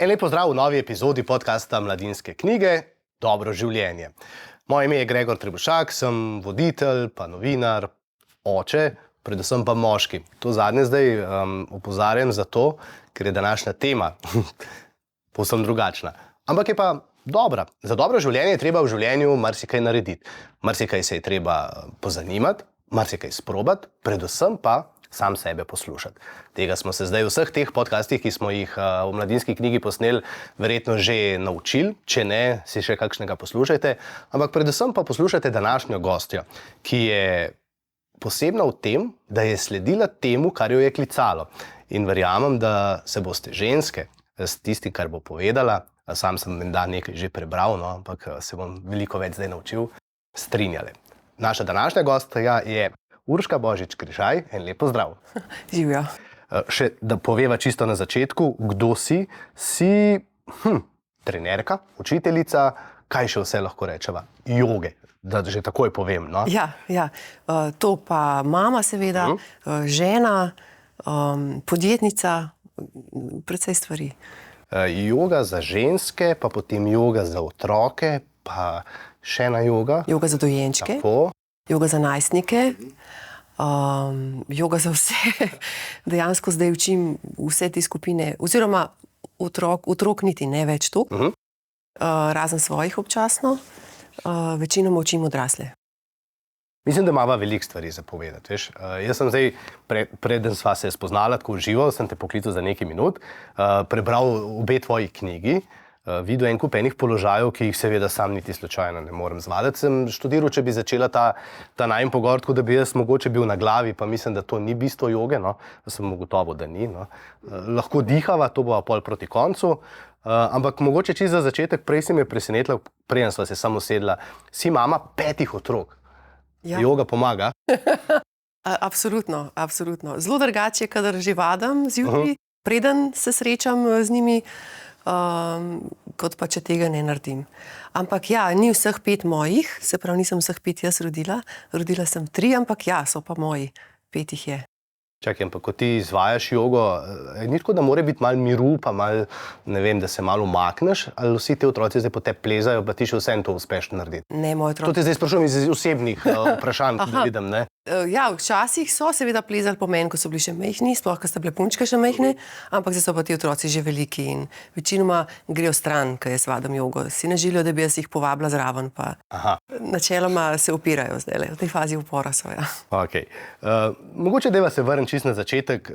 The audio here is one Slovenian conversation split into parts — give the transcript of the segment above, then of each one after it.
Lep pozdrav v novi epizodi podcasta Mladinske knjige Dobro življenje. Moje ime je Gregor Trebušak, sem voditelj, pa novinar, oče, predvsem pa moški. To zadnje zdaj opozarjam zato, ker je današnja tema povsem drugačna. Ampak je pa dobra. Za dobro življenje je treba v življenju marsikaj narediti. Marsikaj se je treba pozanimati, marsikaj sprobati, predvsem pa sam sebe poslušati. Tega smo se zdaj v vseh teh podcastih, ki smo jih v Mladinski knjigi posneli, verjetno že naučili. Če ne, si še kakšnega poslušajte. Ampak predvsem pa poslušajte današnjo gostjo, ki je posebna v tem, da je sledila temu, kar jo je klicalo. In verjamem, da se boste ženske s tistim, kar bo povedala, sam sem menda nekaj že prebral, no, ampak se bom veliko več zdaj naučil, strinjale. Naša današnja gostja je Urška Božič-Križaj, en lep pozdrav. Živjo. Še da poveva čisto na začetku, kdo si? Si trenerka, učiteljica, kaj še vse lahko rečeva? Joge, da že takoj povem, no? Ja. To pa mama seveda, žena, podjetnica, precej stvari. Joga za ženske, pa potem joga za otroke, pa še ena joga. Joga za dojenčke. Tako. Joga za najstnike, joga za vse. Dejansko zdaj učim vse te skupine, oziroma otrok niti ne več toliko, razen svojih občasno, večinoma učim odrasle. Mislim, da imava veliko stvari za povedati, veš. Jaz sem zdaj, preden sva se spoznala tako živo, sem te poklical za nekaj minut, prebral obe tvoji knjigi, videl en kup enih položajev, ki jih seveda sam niti slučajno ne morem zvladati. Sem študiral, če bi začela ta najin pogovor, tako da bi jaz mogoče bil na glavi, pa mislim, da to ni bistvo joge, no. Sem ugotovil, da ni, no. Lahko dihava, to bova pol proti koncu, ampak mogoče čisto za začetek, prej si me presenetila, preden sva se samo sedla, si mama 5 otrok. Ja. Joga pomaga? Absolutno. Zelo drugače, kadar že vadam zjutraj, preden se srečam z njimi, kot pa če tega ne naredim. Ampak ja, ni vseh 5 mojih, se pravi, nisem vseh 5 jaz rodila. Rodila sem 3, ampak ja, so pa moji. 5 jih je. Čakaj, ampak ko ti izvajaš jogo, ni tako, da mora biti malo miru, pa malo, ne vem, da se malo umakneš, ali vsi ti otroci zdaj po te plezajo, pa ti še vsem to uspeš narediti? Ne, moji otroci. To te zdaj sprašujem iz osebnih vprašanj, ki vidim, ne? Ja, včasih so seveda plezali po meni, ko so bili še majhni, sploh, ko sta bile punčke še majhne, ampak zdaj so pa ti otroci že veliki in večinoma grejo stran, ko jaz vadam jogo. Si ne želijo, da bi jaz jih povabila zraven, pa načeloma se upirajo zdaj, v tej fazi upora so, ja. Ok. Mogoče deva se vrnem čisto na začetek,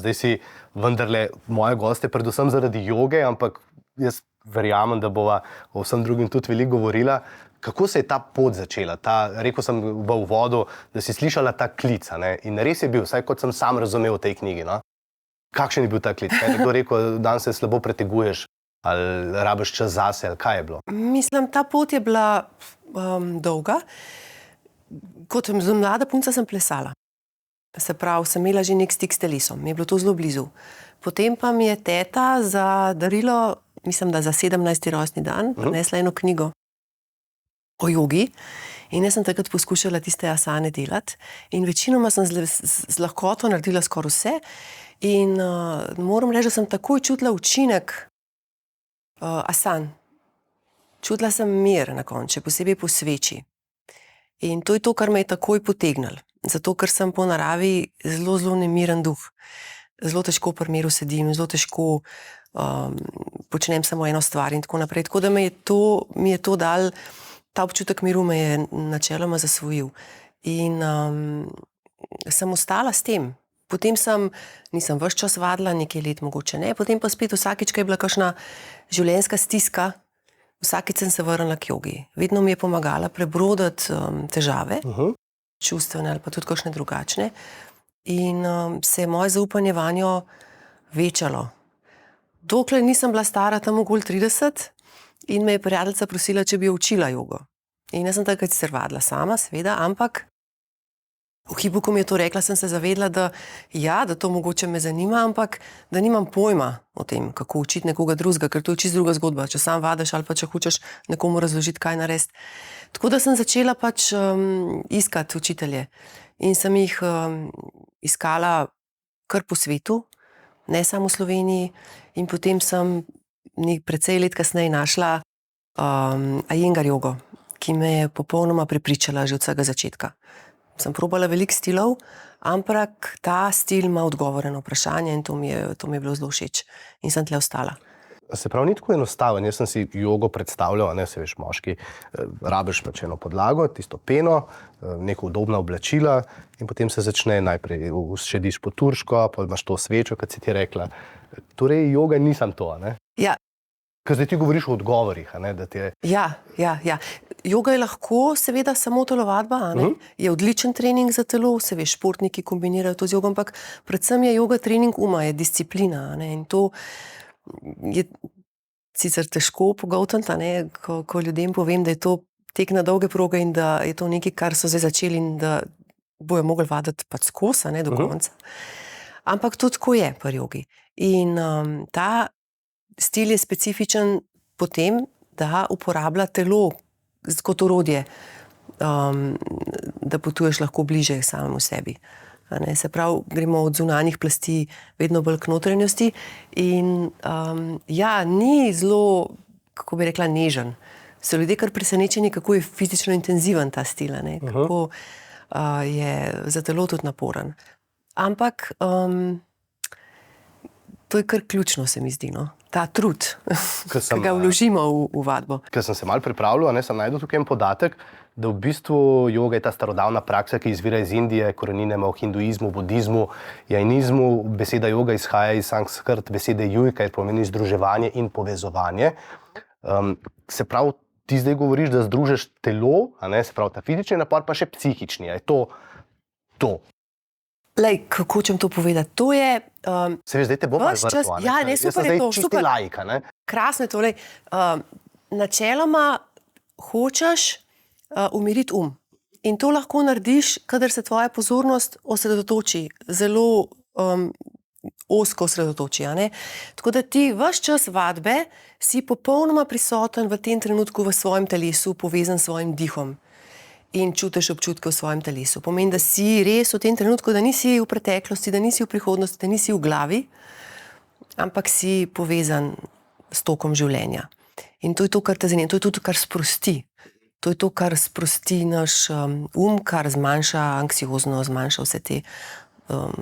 zdaj si vendarle moje goste predvsem zaradi joge, ampak jaz verjamem, da bova o vsem drugim tudi veliko govorila. Kako se je ta pot začela? Rekel sem v uvodu, da si slišala ta klic, ne? In res je bil, vsaj kot sem sam razumel v tej knjigi, no? Kakšen je bil ta klic? Kaj je nekdo rekel, danes se slabo preteguješ, ali rabiš čas zase, ali kaj je bilo? Mislim, ta pot je bila dolga. Kot mlada punca sem plesala. Se pravi, sem imela že nek stik s telesom, mi je bilo to zelo blizu. Potem pa mi je teta za darilo, mislim, da za 17. rojstni dan, prinesla eno knjigo o jogi in jaz sem takrat poskušala tiste asane delati in večinoma sem z lahkoto naredila skoraj vse in moram reči, da sem takoj čutila učinek asan. Čutila sem mir na koncu, posebej po sveči. In to je to, kar me je takoj potegnilo. Zato, ker sem po naravi zelo nemiren duh. Zelo težko pri miru sedim, zelo težko počnem samo eno stvar in tako naprej. Tako da mi je to dal, ta občutek miru me je načeloma zasvojil. In sem ostala s tem. Potem nisem ves čas vadila, nekaj let mogoče ne, potem pa spet vsakič, ko je bila kakšna življenjska stiska, vsakič sem se vrnila k jogi. Vedno mi je pomagala prebroditi težave, čustvene ali pa tudi kakšne drugačne. In se je moje zaupanje vanjo večalo. Dokler nisem bila stara tam okoli 30 in me je prijateljica prosila, če bi jo učila jogo. In jaz sem takrat sicer vadila sama, seveda, ampak v hipu, ko mi je to rekla, sem se zavedla, da to mogoče me zanima, ampak da nimam pojma o tem, kako učiti nekoga drugega, ker to je čisto druga zgodba, če sam vadiš ali pa če hočeš nekomu razložiti, kaj narediti. Tako da sem začela pač iskati učitelje in sem jih iskala kar po svetu, ne samo v Sloveniji, in potem sem precej let kasneje našla Iyengar jogo, ki me je popolnoma prepričala že od vsega začetka. Sem probala veliko stilov, ampak ta stil ima odgovore na vprašanje in to mi je bilo zelo všeč in sem tle ostala. Se pravi, ni tako enostaven. Jaz sem si jogo predstavljal, ne, se veš, moški, rabiš pač eno podlago, tisto peno, neko udobna oblačila in potem se začne najprej, šediš po turško, pa imaš to svečo, kot si ti rekla. Torej, joga nisem to, ne? Ja. Ker zdaj ti govoriš o odgovorih, a ne, da ti je... Ja. Joga je lahko seveda samo telovadba, a ne? Je odličen trening za telo, se veš, športniki kombinirajo to z jogo, ampak predvsem je joga trening uma, je disciplina, a ne? In to je sicer težko pogoltniti, a ne, ko ljudem povem, da je to tek na dolge proge in da je to nekaj, kar so zdaj začeli in da bojo mogli vaditi pač skozi, a ne, do konca. Ampak to tako je pri jogi. In ta stil je specifičen po tem, da uporablja telo kot orodje, da potuješ lahko bliže samemu sebi. Se pravi, gremo od zunanjih plasti vedno bolj k notranjosti in ni zelo, kako bi rekla, nežen. So ljudje kar presenečeni, kako je fizično intenziven ta stil, kako je za telo tudi naporen. Ampak to je kar ključno, se mi zdi, no? Ta trud, ki ga vložimo v vadbo. Ker sem se malo pripravljal, sem najdel tukaj en podatek, da v bistvu joga je ta starodavna praksa, ki izvira iz Indije, korenine ima v hinduizmu, budizmu, jainizmu. Beseda joga izhaja iz sanskrt besede juj, kar pomeni združevanje in povezovanje. Se pravi, ti zdaj govoriš, da združeš telo, se pravi, ta fizični napor, pa še psihični. Je to? Lej, kako hočem to povedati? To je... Se veš, zdaj te bo malo vrtlo, ne? Ja, ne, super je to. Jaz sem zdaj čisti laika, ne? Krasno je to, lej. Načeloma hočeš umiriti in to lahko narediš, kadar se tvoja pozornost osredotoči, zelo ozko osredotoči, a ne? Tako da ti ves čas vadbe si popolnoma prisoten v tem trenutku v svojem telesu, povezan s svojim dihom. In čutiš občutke v svojem telesu. Pomeni, da si res v tem trenutku, da nisi v preteklosti, da nisi v prihodnosti, da nisi v glavi, ampak si povezan s tokom življenja. In to je to, kar te zanima, to je to, kar sprosti. To je to, kar sprosti naš kar zmanjša anksioznost, zmanjša vse te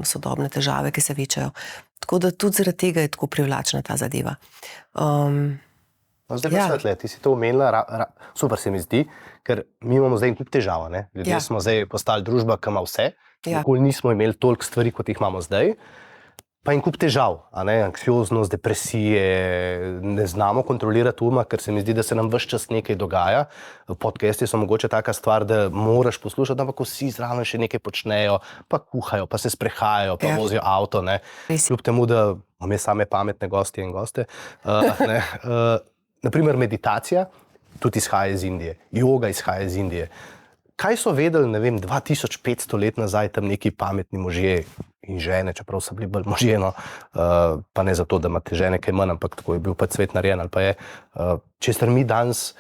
sodobne težave, ki se večajo. Tako da tudi zaradi tega je tako privlačna ta zadeva. Zdaj pa svetle, ti si to omenila, super se mi zdi, ker mi imamo zdaj en kup težav, ne? Ljudje smo zdaj postali družba, ki ima vse, nikoli nismo imeli toliko stvari, kot jih imamo zdaj, pa en kup težav, anksioznost, depresije, ne znamo kontrolirati uma, ker se mi zdi, da se nam ves čas nekaj dogaja. Podcasti so mogoče taka stvar, da moraš poslušati, ampak vsi zraven še nekaj počnejo, pa kuhajo, pa se sprehajajo, pa vozijo avto, ne? Kljub temu, da imam jaz same pametne gostje in goste, ne? Naprimer, meditacija tudi izhaja iz Indije, joga izhaja iz Indije. Kaj so vedeli, ne vem, 2500 let nazaj tam neki pametni možje in žene, čeprav so bili bolj možje, no, pa ne zato, da imate žene kaj manj, ampak tako je bil pač svet narejen, ali pa je, česar mi danes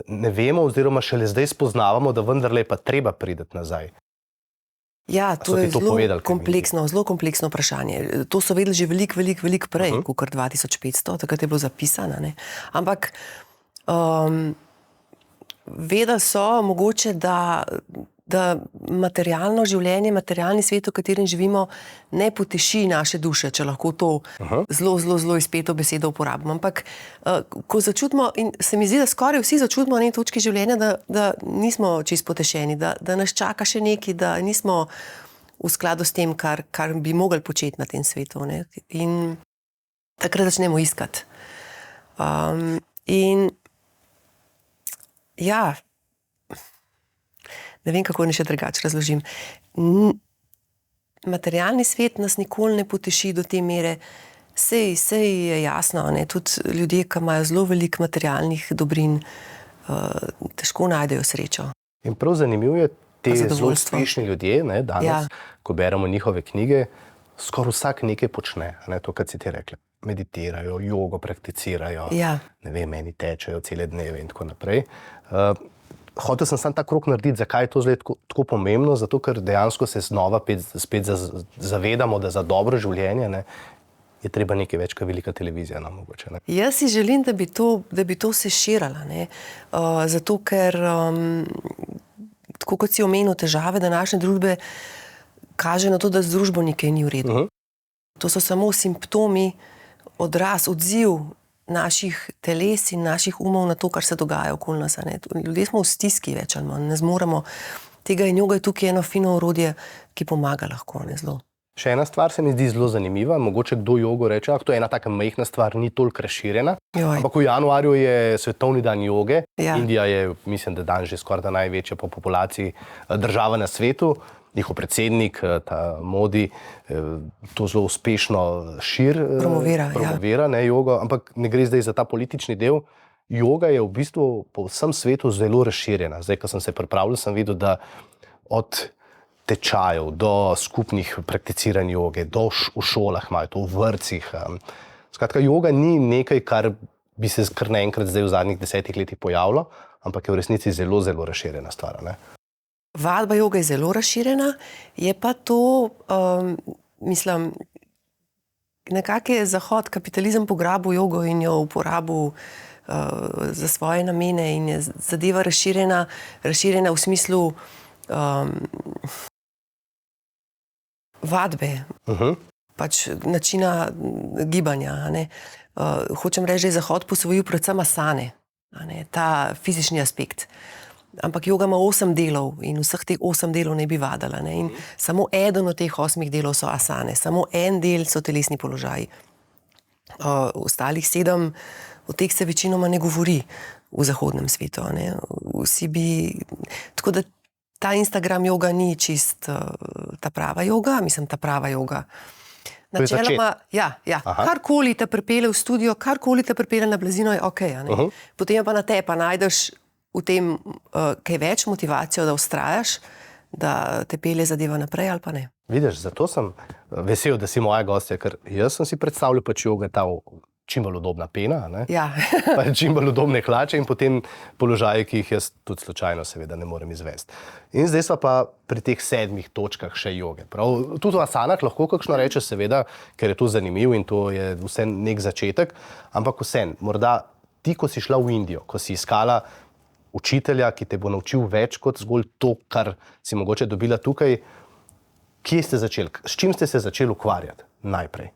ne vemo oziroma šele zdaj spoznavamo, da vendarle je pa treba priti nazaj. Ja, to je zelo kompleksno vprašanje. To so vedeli že veliko prej, kot 2500, takrat je bilo zapisano, ne? Ampak vedeli so mogoče, da materialno življenje, materialni svet, v katerem živimo, ne poteši naše duše, če lahko to zelo izpeto besedo uporabimo. Ampak ko začutimo, in se mi zdi, da skoraj vsi začutimo na eni točki življenja, da nismo čisto potešeni, da nas čaka še nekaj, da nismo v skladu s tem, kar bi mogli početi na tem svetu, ne? In takrat začnemo iskati. In ja, ne vem, kako ne še drugače razložim. Materialni svet nas nikoli ne poteši do te mere. Sej je jasno, ne? Tudi ljudje, ki imajo zelo veliko materialnih dobrin, težko najdejo srečo. In prav zanimivo je, te zelo uspešni ljudje, ne, danes, ko beremo njihove knjige, skoraj vsak nekaj počne, ne, to, kar si ti rekla. Meditirajo, jogo prakticirajo, ne vem, meni tečejo cele dneve in tako naprej. Hotel sem sam ta krog narediti, zakaj je to zdaj tako pomembno, zato ker dejansko se znova spet zavedamo, da za dobro življenje, ne, je treba nekaj več kot velika televizija, no, mogoče. Ne? Jaz si želim, da bi to se širila, ne? Zato ker, tako kot si omenil, težave današnje družbe kaže na to, da z družbo nekaj ni v redu. To so samo simptomi, odraz, odziv naših teles in naših umov na to, kar se dogaja okoli nas. Ne? Ljudje smo v stiski več ali manj, ne zmoremo tega in joga je tukaj eno fino orodje, ki pomaga lahko, ne zelo. Še ena stvar se mi zdi zelo zanimiva, mogoče kdo jogo reče, to je ena taka majhna stvar, ni toliko razširjena, ampak v januarju je svetovni dan joge, Indija je, mislim, da dan že skoraj da največja po populaciji država na svetu, njihov predsednik, ta Modi, to zelo uspešno promovira ne, jogo, ampak ne gre zdaj za ta politični del. Joga je v bistvu po vsem svetu zelo razširjena. Zdaj, ko sem se pripravljal, sem videl, da od tečajev do skupnih prakticiranj joge, v šolah imajo to, v vrtcih. Skratka, joga ni nekaj, kar bi se kar naenkrat zdaj v zadnjih 10 letih pojavilo, ampak je v resnici zelo, zelo razširjena stvar. Ne? Vadba joge je zelo razširjena, je pa to, mislim, nekako je Zahod, kapitalizem pograbil jogo in jo uporabil za svoje namene in je zadeva razširjena v smislu vadbe, pač načina gibanja. Ne? Hočem reči, da je Zahod posvojil predvsem asane, ta fizični aspekt. Ampak joga ima 8 delov in vseh teh 8 delov ne bi vadala. Ne? In samo eden od teh 8 delov so asane, samo en del so telesni položaji. Ostalih 7, o teh se večinoma ne govori v zahodnem svetu. Ne? Vsi bi... Tako da ta Instagram joga ni čist ta prava joga, mislim, ta prava joga. Načeloma, karkoli te pripelje v studio, karkoli te pripelje na blazino, je okej. Potem pa na te pa najdeš v tem kaj več motivacijo, da vztrajaš, da te pelje zadeva naprej ali pa ne. Vidiš, zato sem vesel, da si moja gostja, ker jaz sem si predstavljal pač joga ta čim bolj udobna pena, ne? Pa čim bolj udobne hlače in potem položaje, ki jih jaz tudi slučajno seveda ne morem izvesti. In zdaj sva pa pri teh 7 točkah še joge. Prav, tudi v asanah lahko kakšno reče seveda, ker je to zanimivo in to je vse nek začetek, ampak vsem, morda ti, ko si šla v Indijo, ko si iskala učitelja, ki te bo naučil več kot zgolj to, kar si mogoče dobila tukaj, kje ste začeli, s čim ste se začeli ukvarjati najprej?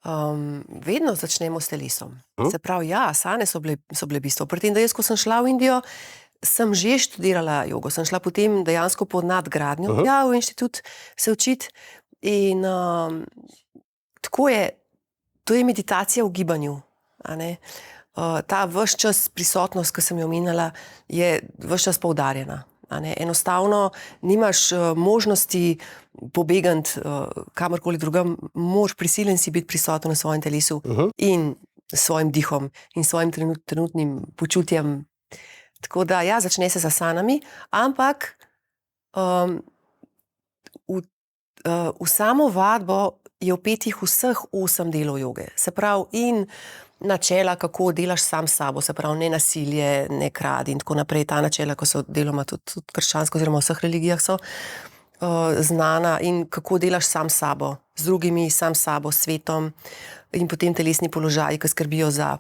Vedno začnemo s telesom. Se pravi, asane so bile bistvo. Pri tem, da jaz, ko sem šla v Indijo, sem že študirala jogo. Sem šla potem dejansko pod nadgradnjo, v inštitut se učiti. In tako je, to je meditacija v gibanju. Ta ves čas prisotnost, ki sem jo omenjala, je ves čas poudarjena. Enostavno nimaš možnosti pobegati kamorkoli drugam, moraš prisiljen si biti prisoten na svojem telesu in svojim dihom in svojim trenutnim počutjem. Tako da, začne se z asanami, ampak v samo vadbo je vpetih vseh 8 delov joge. Se pravi, in načela, kako delaš sam s sabo, se pravi, ne nasilje, ne kradi in tako naprej. Ta načela, ko so deloma tudi krščansko oziroma v vseh religijah so znana in kako delaš sam s sabo, z drugimi, sam s sabo, s svetom in potem telesni položaji, ki skrbijo za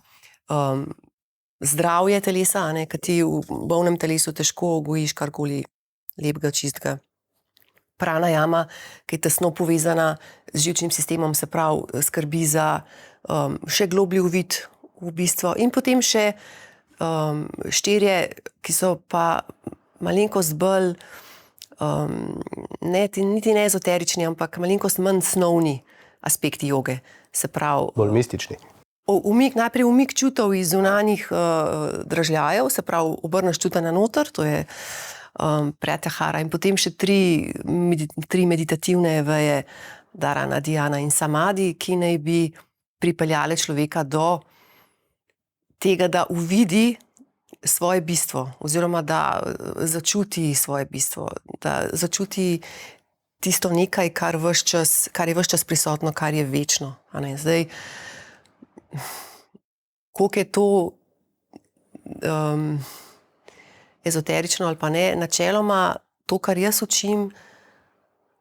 zdravje telesa, ker ti v bolnem telesu težko gojiš karkoli lepega, čistega. Pranajama, ki je tesno povezana z živčnim sistemom, se pravi, skrbi za še globlji uvid v bistvo. In potem še 4, ki so pa malenkost bolj, niti ne ezoterični, ampak malenkost manj snovni aspekti joge. Se pravi... Bolj mistični. Najprej umik čutov iz zunanjih dražljajev, se pravi, obrneš čuta na noter, to je Pratyahara, in potem še 3 meditativne veje, Dharana, Dhyana in Samadhi, ki naj bi pripeljale človeka do tega, da uvidi svoje bistvo, oziroma da začuti svoje bistvo, da začuti tisto nekaj, kar je ves čas prisotno, kar je večno. Zdaj, koliko je to ezoterično ali pa ne, načeloma to, kar jaz učim,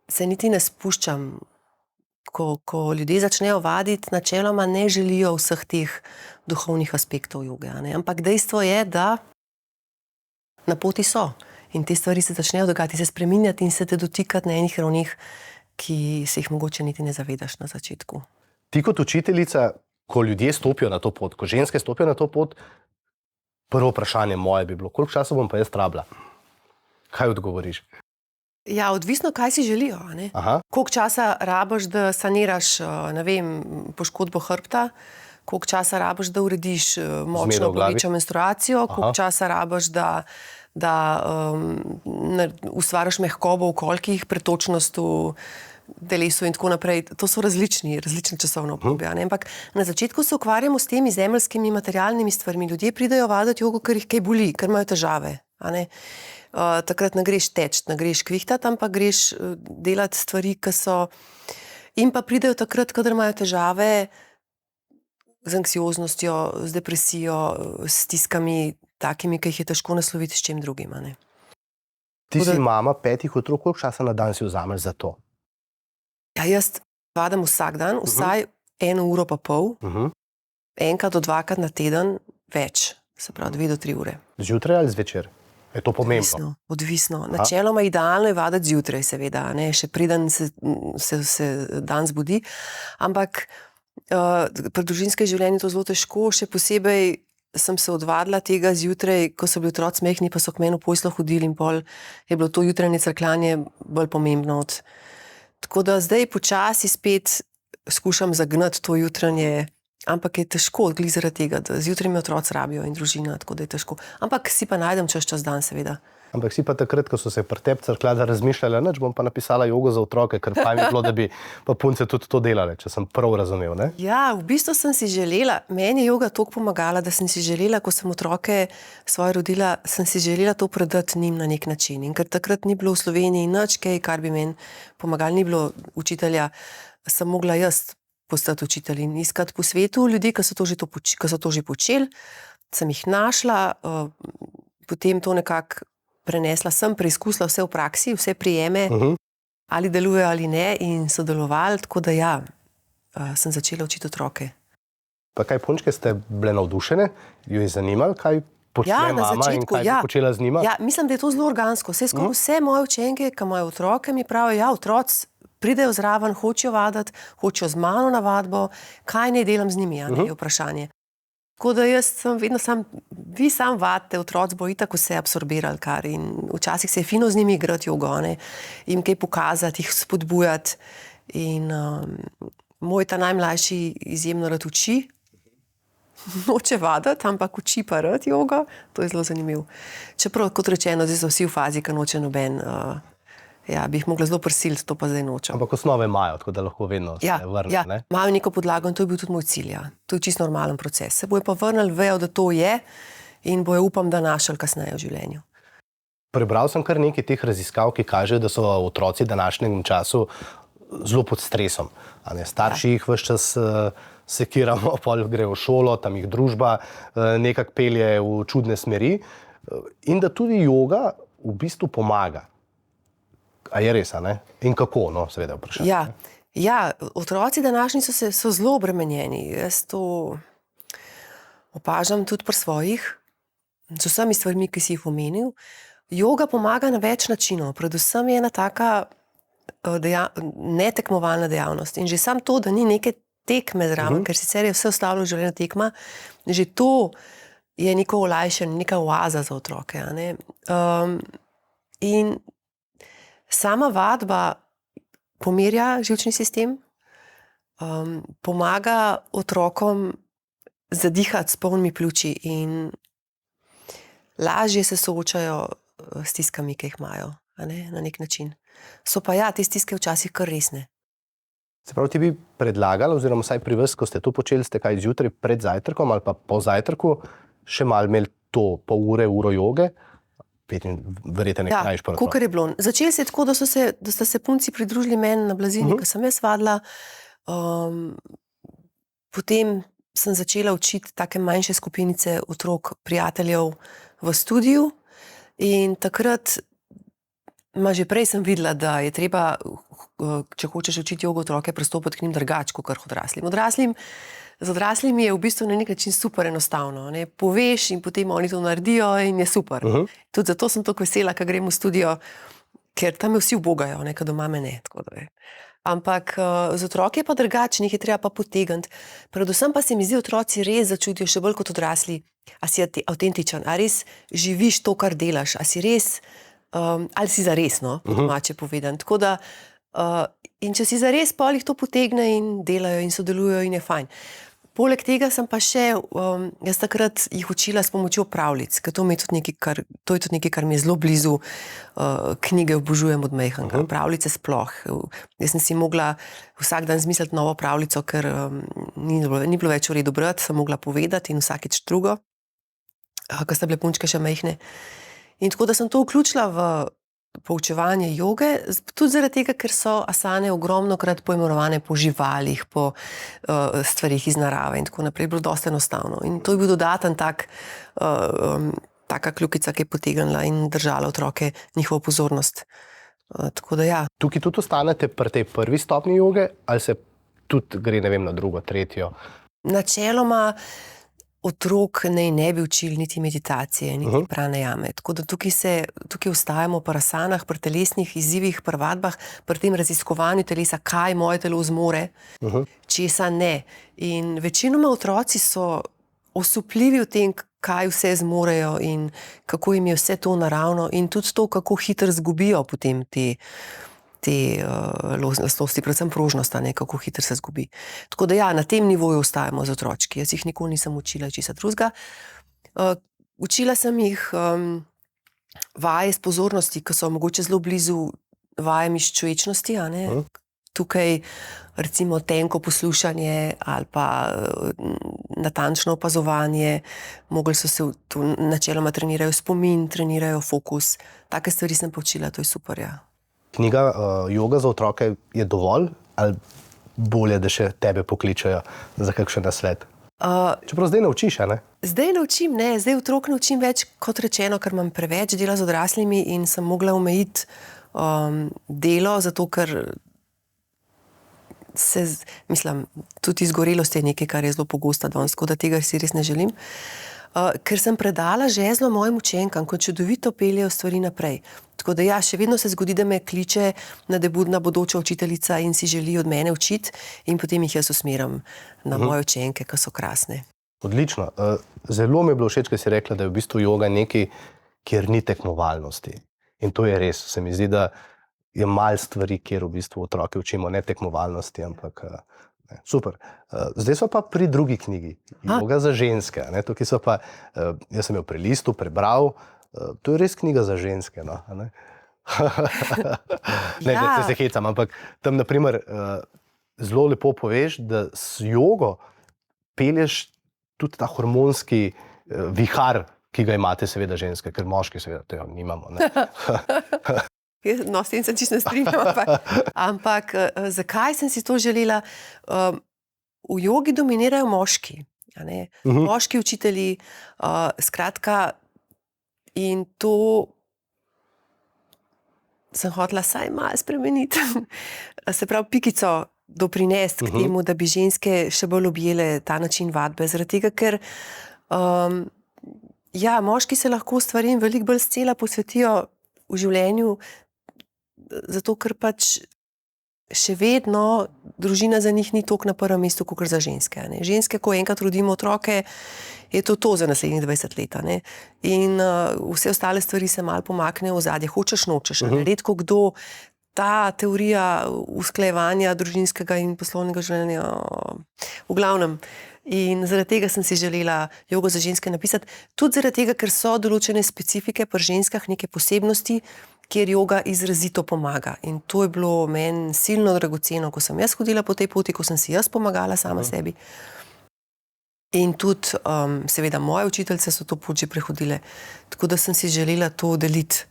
se niti ne spuščam ko ljudje začnejo vaditi, načeloma ne želijo vseh teh duhovnih aspektov joge, a ne. Ampak dejstvo je, da na poti so in te stvari se začnejo dogajati, se spreminjati in se te dotikati na enih ravnih, ki se jih mogoče niti ne zavedaš na začetku. Ti kot učiteljica, ko ljudje stopijo na to pot, ko ženske stopijo na to pot, prvo vprašanje moje bi bilo, koliko časa bom pa jaz rabila? Kaj odgovoriš? Ja, odvisno, kaj si želijo, a ne. Koliko časa rabiš, da saniraš, ne vem, poškodbo hrbta, koliko časa rabiš, da urediš močno bolečo menstruacijo, koliko časa rabiš, da ustvariš mehkobo v kolkih, pretočnost v telesu in tako naprej. To so različne časovne obdobja, ne. Ampak na začetku se ukvarjamo s temi zemeljskimi materialnimi stvarmi. Ljudje pridejo vaditi jogo, ker jih kaj boli, ker imajo težave, a ne. Takrat ne greš teč, ne greš kvihtati, ampak greš delati stvari, ki so... In pa pridejo takrat, kadar imajo težave z anksioznostjo, z depresijo, s stiskami takimi, ki jih je težko nasloviti s čim drugim, a ne. Ti si mama 5 otrok, koliko časa na dan si vzameš za to? Ja, jaz vadim vsak dan, vsaj 1,5 ure, enkrat do 2krat na teden več, se pravi 2 do 3 ure. Zjutraj ali zvečer? Je to pomembno? Odvisno. Načeloma idealno je vaditi zjutraj, seveda, ne, še preden se dan zbudi, ampak pri družinskem življenju je to zelo težko, še posebej sem se odvadila tega zjutraj, ko so bili otroci mehni, pa so k meni v poslo hodili in pol je bilo to jutranje crkljanje bolj pomembno od... Tako da zdaj počasi spet skušam zagnati to jutranje, ampak je težko glih zaradi tega, da zjutraj me otroci rabijo in družina, tako da je težko. Ampak si pa najdem čas dan, seveda. Ampak si pa takrat, ko so se pri tebi crkljali, razmišljala, nič bom pa napisala jogo za otroke, ker pa mi je bilo, da bi pa punce tudi to delale, če sem prav razumel, ne? Ja, v bistvu sem si želela, meni je joga toliko pomagala, da sem si želela, ko sem otroke svoje rodila, sem si želela to predati njim na nek način. In ker takrat ni bilo v Sloveniji nič kaj, kar bi meni pomagali, ni bilo učitelja, sem mogla jaz postati učitelj in iskati po svetu ljudi, ki so to že počeli, sem jih našla, potem to nekako prenesla sem, preizkusila vse v praksi, vse prijeme, ali delujejo ali ne in sodelovali, tako da ja, sem začela učiti otroke. Pa kaj punčke ste bile navdušene? Jo je zanimalo, kaj počne mama in kaj bi počela z njima? Ja, mislim, da je to zelo organsko. Vse moje učenke, ki imajo otroke, mi pravijo, ja, otroci pridejo zraven, hočejo vaditi, hočejo z mano na vadbo, kaj naj delam z njimi, je vprašanje. Tako da jaz sem vedno vi sam vadite, otroci bo itak vse absorbirali kar in včasih se je fino z njimi igrati jogo, jim kaj pokazati, jih spodbujati in moj ta najmlajši izjemno rad uči, noče vaditi, ampak uči pa rad jogo, to je zelo zanimivo. Čeprav, kot rečeno, zdaj so vsi v fazi, ki noče noben, ja, bi jih mogla zelo prisiliti, to pa zdaj nočem. Ampak osnove imajo, tako da lahko vedno se vrne, ne? Ja, imajo neko podlago in to je bil tudi moj cilj, ja. To je čisto normalen proces. Se bojo pa vrnili, vejo, da to je in bojo, upam, da našli kasneje v življenju. Prebral sem kar nekaj teh raziskav, ki kažejo, da so otroci v današnjem času zelo pod stresom. Starši jih ves čas sekiramo, pol grejo v šolo, tam jih družba nekako pelje v čudne smeri in da tudi joga v bistvu pomaga. A je res, a ne? In kako, no, seveda vprašanje. Ja, otroci današnji so zelo obremenjeni. Jaz to opažam tudi pri svojih, z vsemi stvarmi, ki si jih omenil. Joga pomaga na več načinov. Predvsem je ena taka netekmovalna dejavnost. In že sam to, da ni neke tekme zraven, ker sicer je vse ostalo življenje tekma, že to je neko olajšanje, neka oaza za otroke, a ne? In sama vadba pomirja živčni sistem, pomaga otrokom zadihati s polnimi pljuči in lažje se soočajo s stiskami, ki jih imajo, a ne, na nek način. So pa ja, te stiske včasih kar resne. Se pravi, ti bi predlagala, oziroma vsaj pri vas, ko ste to počeli, ste kaj zjutraj pred zajtrkom ali pa po zajtrku še malo imeli to pol ure, uro joge? Verjetno nekaj najš prvo. Ja, kakor je bilo. Začeli se je tako, da sta se punci pridružili meni na blazini, ko sem jaz vadila. Potem sem začela učiti take manjše skupinice otrok, prijateljev v studiu in takrat Že prej sem videla, da je treba, če hočeš učiti jogo otroke, pristopiti k njim drugače kot odraslim. Z odraslimi je v bistvu na nek način super enostavno. Ne? Poveš in potem oni to naredijo in je super. Tudi zato sem tako vesela, ko grem v studio, ker tam me vsi ubogajo, nekaj doma me ne. Ampak z otroki je pa drugače, njih je treba pa potegniti. Predvsem pa se mi zdi, otroci res začutijo še bolj kot odrasli, a si avtentičen, a res živiš to, kar delaš, a si res, ali si zares, no, po domače povedan. Tako da, in če si zares, pol jih to potegne in delajo in sodelujo in je fajn. Poleg tega sem pa še, jaz takrat jih učila s pomočjo pravljic, ker to je tudi nekaj, kar mi je zelo blizu, knjige obožujem od majhnega, pravljice sploh. Jaz sem si mogla vsak dan zmisliti novo pravljico, ker ni bilo več v redu brati, sem mogla povedati in vsakič drugo, ko sta bile punčke še majhne. In tako da sem to vključila v poučevanje joge, tudi zaradi tega, ker so asane ogromnokrat poimenovane po živalih, po stvarih iz narave in tako naprej, bilo dosti enostavno. In to je bil dodaten taka kljukica, ki je potegnila in držala otroke njihovo pozornost. Tako da ja. Tukaj tudi ostanete pri tej prvi stopni joge, ali se tudi gre, ne vem, na drugo, tretjo? Načeloma otrok ne bi učili niti meditacije, niti pranajame. Tako da tukaj ostajamo pri asanah, pri telesnih izzivih, pri vadbah, pri tem raziskovanju telesa, kaj moje telo zmore, česa ne. In večinoma otroci so osupljivi v tem, kaj vse zmorejo in kako jim je vse to naravno in tudi to, kako hitro zgubijo potem te lastnosti, predvsem prožnost, kako hitro se zgubi. Tako da ja, na tem nivoju ostajamo z otročki. Jaz jih nikoli nisem učila česa drugega. Učila sem jih vaje s pozornosti, ki so mogoče zelo blizu vajem iz čuječnosti, Tukaj recimo tenko poslušanje ali pa natančno opazovanje, mogli so se načeloma trenirajo spomin, trenirajo fokus. Take stvari sem poučila, to je super, ja. Knjiga Joga za otroke je dovolj ali bolje, da še tebe pokličajo za kakšen nasvet? Čeprav zdaj naučiš, ne? Zdaj naučim, ne. Zdaj otrok naučim več, kot rečeno, ker imam preveč dela z odraslimi in sem mogla omejiti delo, zato ker tudi izgorelost je nekaj, kar je zelo pogosta danes, tako da tega si res ne želim. Ker sem predala žezlo mojim učenkam, ko čudovito peljejo stvari naprej. Tako da ja, še vedno se zgodi, da me kliče nadebudna bodoča učiteljica in si želi od mene učiti in potem jih jaz usmerim na moje učenke, ki so krasne. Odlično. Zelo mi je bilo všeč, ko si rekla, da je v bistvu joga nekaj, kjer ni tekmovalnosti. In to je res. Se mi zdi, da je malo stvari, kjer v bistvu otroke učimo ne tekmovalnosti, ampak super. Zdaj so pa pri drugi knjigi, Joga za ženske. Tukaj so pa, jaz sem jo pri listu prebral, to je res knjiga za ženske. No? Ne, se hecam, ampak tam naprimer zelo lepo poveš, da s jogo pelješ tudi ta hormonski vihar, ki ga imate seveda ženske, ker moški seveda tega nimamo. Ne? No, s tem se čisto ne strinjam, ampak zakaj sem si to želela? V jogi dominirajo moški, moški učitelji, skratka, in to sem hotela vsaj malo spremeniti. Se pravi, pikico doprinesti k temu, da bi ženske še bolj objele ta način vadbe, zaradi tega, ker ja, moški se lahko stvarim veliko bolj scela posvetijo v življenju, zato ker pač še vedno družina za njih ni toliko na prvem mestu, kot za ženske. Ženske, ko enkrat rodimo otroke, je to za naslednjih 20 let. In vse ostale stvari se malo pomaknejo v ozadje. Hočeš, nočeš. Redko kdo ta teorija usklajevanja družinskega in poslovnega življenja, v glavnem. In zaradi tega sem si želela jogo za ženske napisati. Tudi zaradi tega, ker so določene specifike pri ženskah, neke posebnosti, kjer joga izrazito pomaga. In to je bilo meni silno dragoceno, ko sem jaz hodila po tej poti, ko sem si jaz pomagala sama sebi. In tudi, seveda, moje učiteljice so to pot že prehodile. Tako da sem si želela to deliti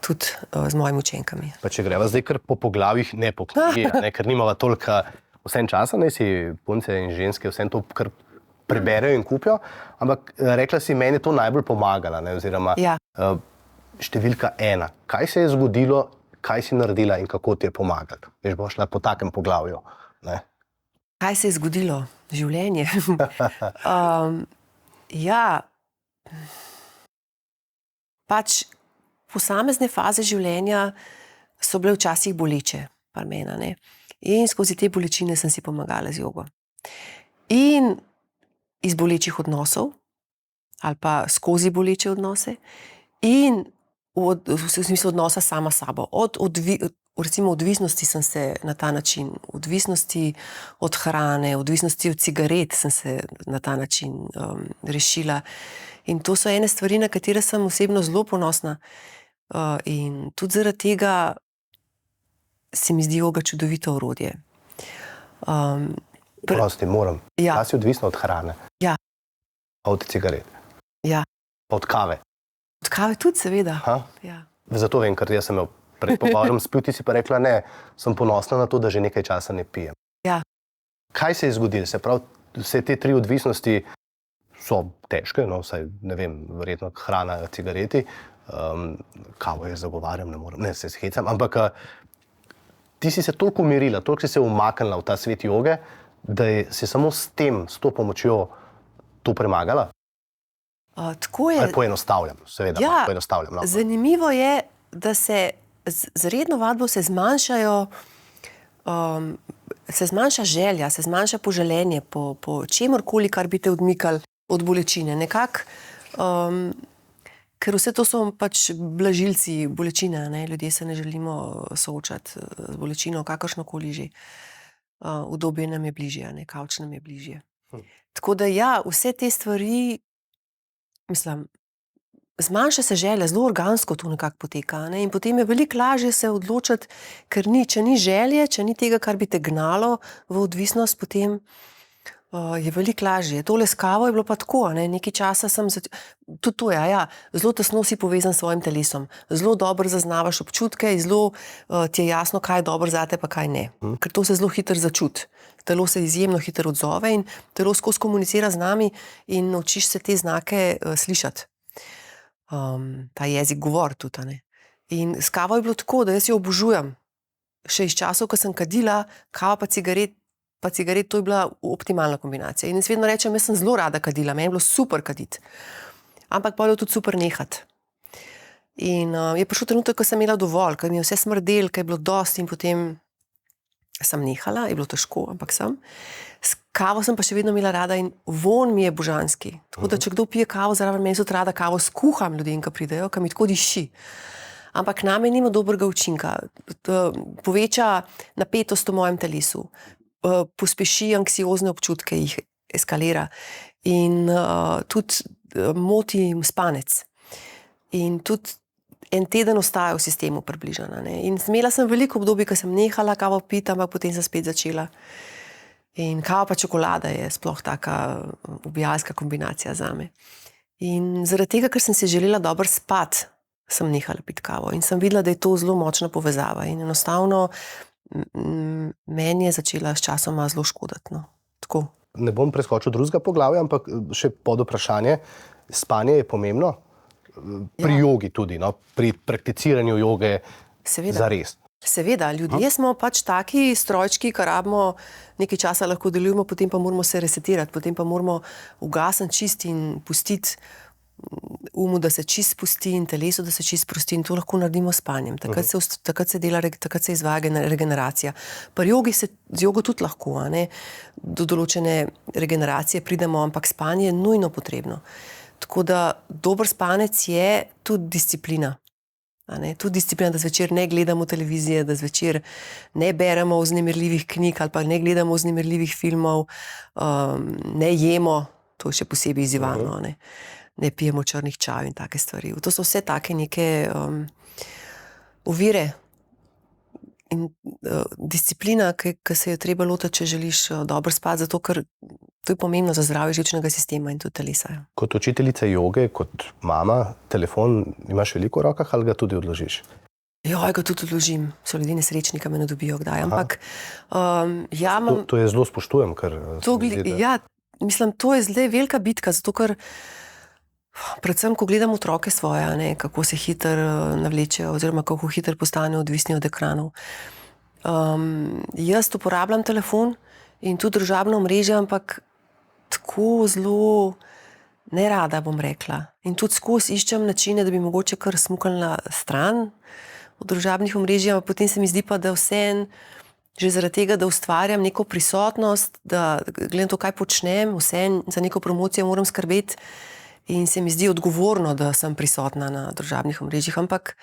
tudi z mojimi učenkami. Pa če greva zdaj kar po poglavjih, ne po knjigi, ker nimava toliko vsem časa, si punce in ženske vsem to kar preberejo in kupijo, ampak rekla si, meni je to najbolj pomagala, oziroma številka 1. Kaj se je zgodilo kaj si naredila in kako ti je pomagalo. Veš, bo šla po takem poglavju. Ne? Kaj se je zgodilo? Življenje. Ja, pač posamezne faze življenja so bile včasih boleče, par mena, ne. In skozi te bolečine sem si pomagala z jogo. In iz bolečih odnosov, ali pa skozi boleče odnose, in v smislu odnosa sama s sabo. Recimo odvisnosti sem se na ta način, odvisnosti od hrane, odvisnosti od cigaret sem se na ta način rešila. In to so ene stvari, na katere sem osebno zelo ponosna. In tudi zaradi tega se mi zdi joga čudovito orodje. Prosti, moram. Ja. Da si odvisna od hrane. Ja. Pa od cigaret. Ja. Pa od kave. Od kave tudi, seveda. Ja. Zato vem, ker jaz sem jo pred pogovorom spil, ti si pa rekla, ne, sem ponosna na to, da že nekaj časa ne pijem. Ja. Kaj se je zgodilo? Se pravi, vse te 3 odvisnosti so težke, no, vsaj, ne vem, verjetno hrana, cigareti, kavo je zagovarjam, ne se shecam, ampak ti si se toliko umirila, toliko si se umaknila v ta svet joge, da si samo s tem, s to pomočjo to premagala? Tako je. Ali poenostavljam, seveda, Ja, poenostavljam. No. Zanimivo je, da se z redno vadbo se zmanjšajo, se zmanjša želja, se zmanjša poželenje po čemorkoli, kar bi te odmikali od bolečine. Nekako, ker vse to so pač blažilci bolečine, ne? Ljudje se ne želimo soočati z bolečino, kakršnokoli že. Udobje nam je bližje, ne? Kavč nam je bližje. Tako da ja, vse te stvari, mislim, zmanjša se želja, zelo organsko to nekako poteka, ne? In potem je veliko lažje se odločiti, ker če ni želje, če ni tega, kar bi te gnalo v odvisnost, potem je veliko lažje. Tole s kavo je bilo pa tako, ne? Nekaj časa sem, tudi to je, ja, zelo tesno si povezan s svojim telesom, zelo dobro zaznavaš občutke in zelo ti je jasno, kaj je dobro zate, pa kaj ne. Ker to se zelo hitro začuti. Telo se izjemno hitro odzove in telo skozi komunicira z nami in naučiš se te znake slišati. Ta jezik govor tudi, ne. In s kavo je bilo tako, da jaz jo obožujem. Še iz časov, ko sem kadila, kava pa cigaret, to je bila optimalna kombinacija. In jaz vedno rečem, jaz sem zelo rada kadila, meni je bilo super kaditi. Ampak pa je bilo tudi super nehati. In je prišel trenutek, ko sem imela dovolj, ko mi je vse smrdelo, ko je bilo dosti in potem sem nehala, je bilo težko, ampak sem. S kavo sem pa še vedno imela rada in vonj mi je božanski. Tako da, če kdo pije kavo zraven, meni so rada kavo skuham ljudem, ki pridejo, ki mi tako diši. Ampak name nima dobrega učinka. Poveča napetost v mojem telesu, pospeši anksiozne občutke, jih eskalira in tudi moti spanec. In tudi en teden ostaja v sistemu približana. Ne? In imela sem veliko obdobje, ko sem nehala kavo piti, ampak potem sem spet začela. In kava pa čokolada je sploh taka ubijalska kombinacija zame. In zaradi tega, ker sem si želela dobro spati, sem nehala piti kavo in sem videla, da je to zelo močna povezava in enostavno meni je začela s časoma zelo škoditi. No. Tako. Ne bom preskočil drugega poglavja, ampak še pod vprašanje. Spanje je pomembno? Pri jogi tudi, no? Pri prakticiranju joge zares. Seveda, ljudje smo pač taki strojčki, ki rabimo nekaj časa lahko delujemo, potem pa moramo se resetirati, potem pa moramo ugasniti čist in pustiti umu, da se čist pusti in telesu, da se čist prosti in to lahko naredimo s spanjem. Takrat se izvaja regeneracija. Pri jogi z jogo tudi lahko, a ne? Do določene regeneracije pridemo, ampak spanje je nujno potrebno. Tako da dober spanec je tudi disciplina. Tudi disciplina, da zvečer ne gledamo televizije, da zvečer ne beremo vznemirljivih knjig ali pa ne gledamo vznemirljivih filmov, ne jemo, to je še posebej izzivano, ne pijemo črnih čajev in take stvari. To so vse take neke ovire in disciplina, ki se jo treba lotiti, če želiš dobro spati, zato ker to je pomembno za zdravje živčnega sistema in tudi telesa. Kot učiteljica joge, kot mama, telefon imaš veliko v rokah ali ga tudi odložiš? Joj, ga tudi odložim. So ljudje nesrečni, ki me ne dobijo kdaj. Ampak, to je zelo spoštujem, ker... Ja, mislim, to je zdaj velika bitka, zato ker Predvsem, ko gledam otroke svoje, a ne, kako se hitro navlečejo oziroma kako hitro postanejo odvisni od ekranov. Jaz uporabljam telefon in tudi družabno omrežje, ampak tako zelo nerada, bom rekla. In tudi skozi iščem načine, da bi mogoče kar smuknila stran od družabnih omrežij, ampak potem se mi zdi pa, da vseeno, že zaradi tega, da ustvarjam neko prisotnost, da gledam to, kaj počnem, vseeno za neko promocijo moram skrbeti in se mi zdi odgovorno, da sem prisotna na družabnih omrežjih, ampak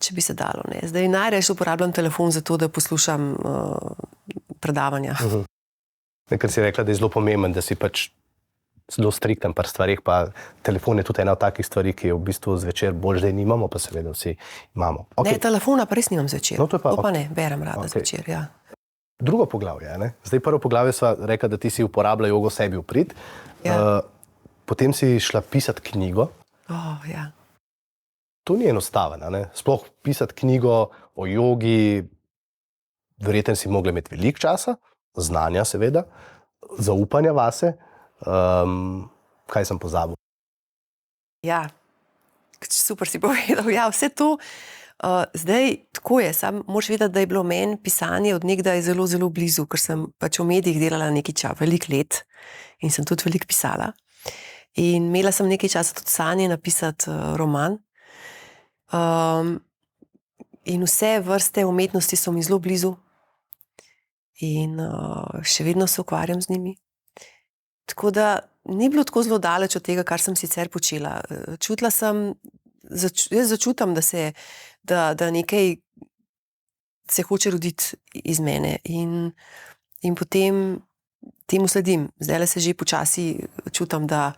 če bi se dalo, ne. Zdaj najrajši uporabljam telefon za to, da poslušam predavanja. Ker si rekla, da je zelo pomemben, da si pač zelo strikten pri stvarih, pa telefon je tudi ena od takih stvari, ki je v bistvu zvečer bolj zdaj nimamo, pa seveda vsi imamo. Ne, telefona pa res nimam zvečer. No, to pa ne, berem rada zvečer, ja. Drugo poglavje, ne? Zdaj prvo poglavje sva rekla, da ti si uporabila jogo sebi v prid. Ja. Potem si šla pisati knjigo. Ja. To ni enostavno, ne? Sploh pisati knjigo o jogi, verjetno si mogla imeti veliko časa, znanja seveda, zaupanja vase. Kaj sem pozabil? Ja, super si povedal. Ja, vse to, zdaj tako je, sam moraš vedeti, da je bilo meni pisanje od nekdaj zelo, zelo blizu, ker sem pač v medijih delala nekaj časa, veliko let in sem tudi veliko pisala. In imela sem nekaj časa tudi sanje napisati roman. In vse vrste umetnosti so mi zelo blizu in še vedno se ukvarjam z njimi. Tako da ni bilo tako zelo daleč od tega, kar sem sicer počela. Čutila sem, jaz začutam, da nekaj se hoče roditi iz mene in potem temu sledim. Zdajle se že počasi čutam, da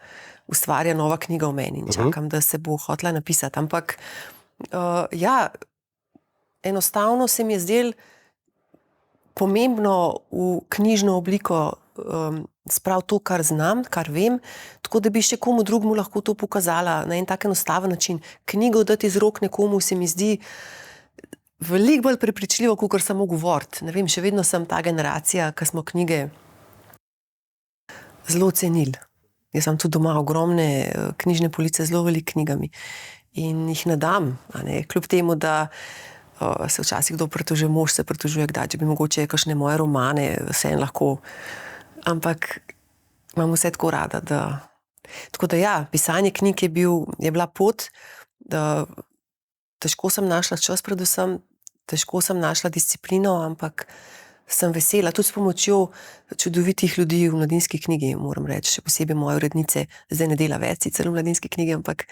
ustvarja nova knjiga o meni in čakam, da se bo hotela napisati. Ampak ja, enostavno se mi je zdelo pomembno v knjižno obliko spraviti to, kar znam, kar vem, tako da bi še komu drugmu lahko to pokazala na en tak enostaven način. Knjigo dati iz rok nekomu se mi zdi veliko bolj prepričljivo, kakor samo govoriti. Ne vem, še vedno sem ta generacija, ki smo knjige zelo cenili. Jaz sem tudi doma ogromne knjižne police z zelo veliko knjigami in jih ne dam, a ne, kljub temu, da se včasih kdo pritožuje, mož se pritožuje, kdaj, če bi mogoče kakšne moje romane, vseeno lahko, ampak imam vse tako rada, da... Tako da ja, pisanje knjig je bila pot, da težko sem našla čas predvsem, težko sem našla disciplino, ampak sem vesela, tudi s pomočjo čudovitih ljudi v Mladinski knjigi, moram reči, še posebej moje urednice, zdaj ne dela več sicer v Mladinski knjigi, ampak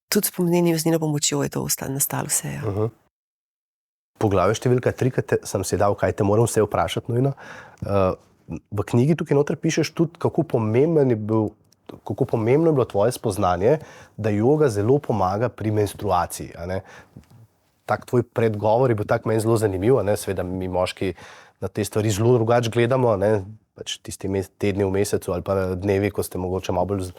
tudi z njeno pomočjo je to nastalo vse. Ja. Poglavje številka 3, sem si dal, kaj te moram vse vprašati nujno. V knjigi tukaj noter pišeš tudi, kako pomembno je bilo tvoje spoznanje, da joga zelo pomaga pri menstruaciji. A ne? Tak tvoj predgovor je bil tak meni zelo zanimiv, a ne? Seveda mi moški na te stvari zelo drugače gledamo, ne? Pač tisti tedni v mesecu ali pa dnevi, ko ste mogoče malo bolj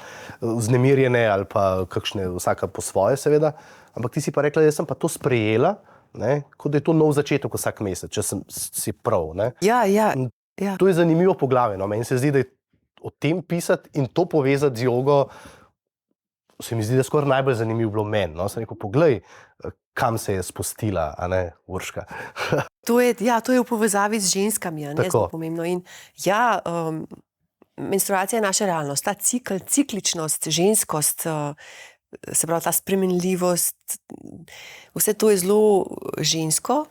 vznemirjene ali pa kakšne, vsaka po svoje seveda. Ampak ti si pa rekla, da sem pa to sprejela, ne? Kot da je to nov začetek vsak mesec, če si prav. Ne? Ja. To je zanimivo poglavje. No? Meni se zdi, da je o tem pisati in to povezati z jogo, se mi zdi, da skoraj najbolj zanimivo bilo meni. No? Sem rekel, poglej, kam se je spustila, a ne, Urška. To je v povezavi z ženskami, a ne, zelo pomembno. In ja, menstruacija je naša realnost, ta cikličnost, ženskost, se pravi ta spremenljivost, vse to je zelo žensko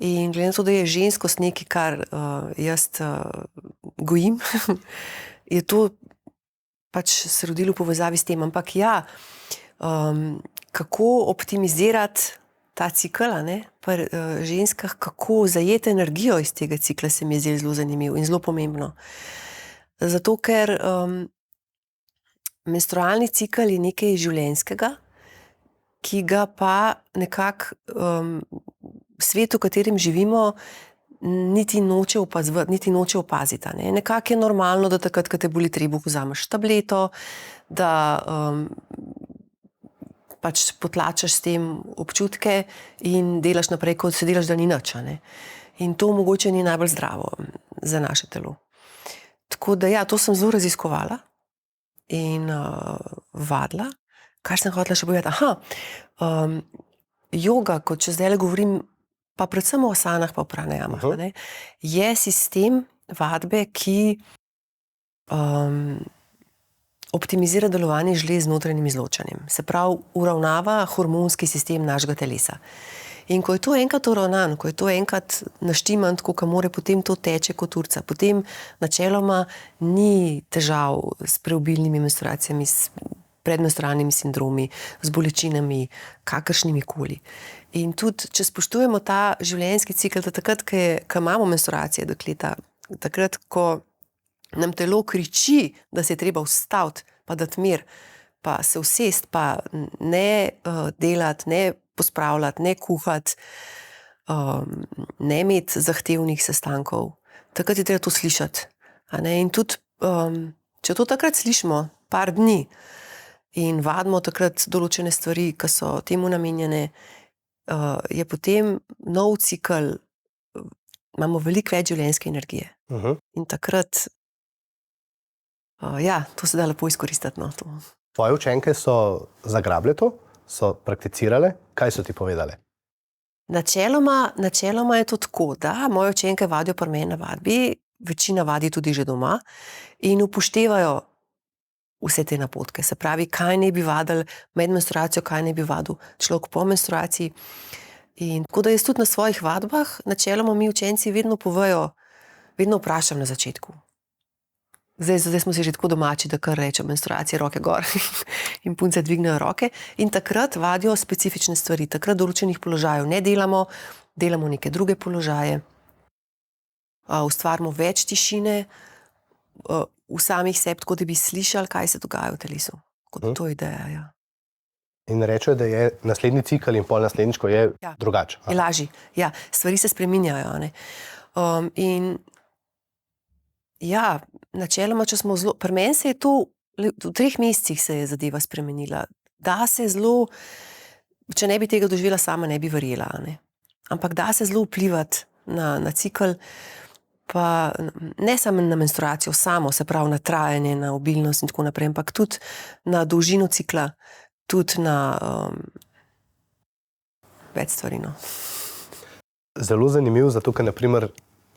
in glede na to, da je ženskost nekaj, kar jaz gojim, je to pač se rodilo v povezavi s tem. Ampak ja, kako optimizirati ta cikl, a ne, pri ženskah, kako zajeti energijo iz tega cikla, se mi je zelo zanimivo in zelo pomembno. Zato, ker menstrualni cikl je nekaj življenjskega, ki ga pa nekako svet, v katerem živimo, niti noče opaziti. Ne? Nekako je normalno, da takrat, ko te boli trebuh, vzameš tableto, da pač potlačaš s tem občutke in delaš naprej, kot se delaš, da ni nič. Ne? In to mogoče ni najbolj zdravo za naše telo. Tako da ja, to sem zelo raziskovala in vadila. Kar sem hotela še povedati? Joga, kot če zdaj govorim, pa predvsem o asanah pa o pranajamah, je sistem vadbe, ki optimizira delovanje žlez z notranjim izločanjem. Se pravi, uravnava hormonski sistem našega telesa. In ko je to enkrat uravnan, ko je to enkrat naštiman, tako kot mora, potem to teče kot urca. Potem načeloma ni težav s preobilnimi menstruacijami, s predmenstrualnimi sindromi, z bolečinami, kakršnimi koli. In tudi, če spoštujemo ta življenjski cikel, da takrat, ko imamo menstruacije, dekleta, takrat, ko nam telo kriči, da se je treba ustaviti, pa dati mir, pa se usesti, pa ne delati, ne pospravljati, ne kuhati, ne imeti zahtevnih sestankov. Takrat je treba to slišati. In tudi, če to takrat slišimo, par dni, in vadimo takrat določene stvari, ki so temu namenjene, je potem nov cikel, imamo veliko več življenjske energije. In takrat, to se da lepo izkoristiti. Tvoje učenke so zagrabile to? So prakticirale? Kaj so ti povedale? Načeloma je to tako, da moje učenke vadijo pri meni na vadbi, večina vadi tudi že doma in upoštevajo vse te napotke. Se pravi, kaj ne bi vadili med menstruacijo, kaj ne bi vadil človek po menstruaciji. In tako da jaz tudi na svojih vadbah, načeloma mi učenci vedno povejo, vedno vprašam na začetku. Zdaj smo si že tako domači, da kar rečem menstruacije, roke gor in punce dvignejo roke in takrat vadijo specifične stvari, takrat določenih položajev ne delamo, delamo neke druge položaje, ustvarimo več tišine v samih sebi, tako da bi slišali, kaj se dogaja v telesu. To je ideja, ja. In rečejo, da je naslednji cikel in pol naslednjič, ko je drugače. Je lažji, ja. Stvari se spreminjajo, ne. In ja, načeloma, če smo zelo, pri meni se je to, v 3 mesecih se je zadeva spremenila. Da se zelo, če ne bi tega doživela sama, ne bi verjela, ne. Ampak da se zelo vplivati na cikel, pa ne samo na menstruacijo samo, se pravi na trajanje, na obilnost in tako naprej, ampak tudi na dolžino cikla, tudi na več stvari, no. Zelo zanimivo, zato ker naprimer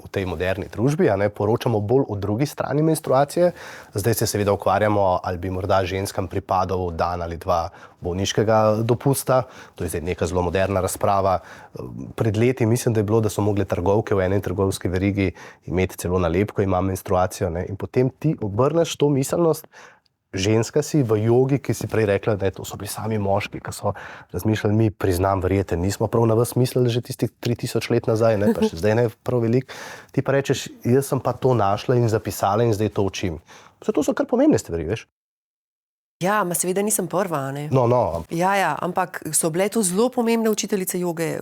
v tej moderni družbi, poročamo bolj o drugi strani menstruacije. Zdaj se seveda ukvarjamo, ali bi morda ženskam pripadal dan ali 2 bolniškega dopusta. To je zdaj neka zelo moderna razprava. Pred leti mislim, da je bilo, da so mogle trgovke v eni trgovski verigi imeti celo nalepko, imam menstruacijo. In potem ti obrneš to miselnost, ženska si v jogi, ki si prej rekla, da to so bili sami moški, ki so razmišljali, mi priznam, verjete, nismo prav na vas mislili že tistih 3000 let nazaj, pa še zdaj ne prav veliko. Ti pa rečeš, jaz sem pa to našla in zapisala in zdaj to učim. To so kar pomembne stvari, veš? Ja, seveda nisem prva, ne. No. Ja, ampak so bile tu zelo pomembne učiteljice joge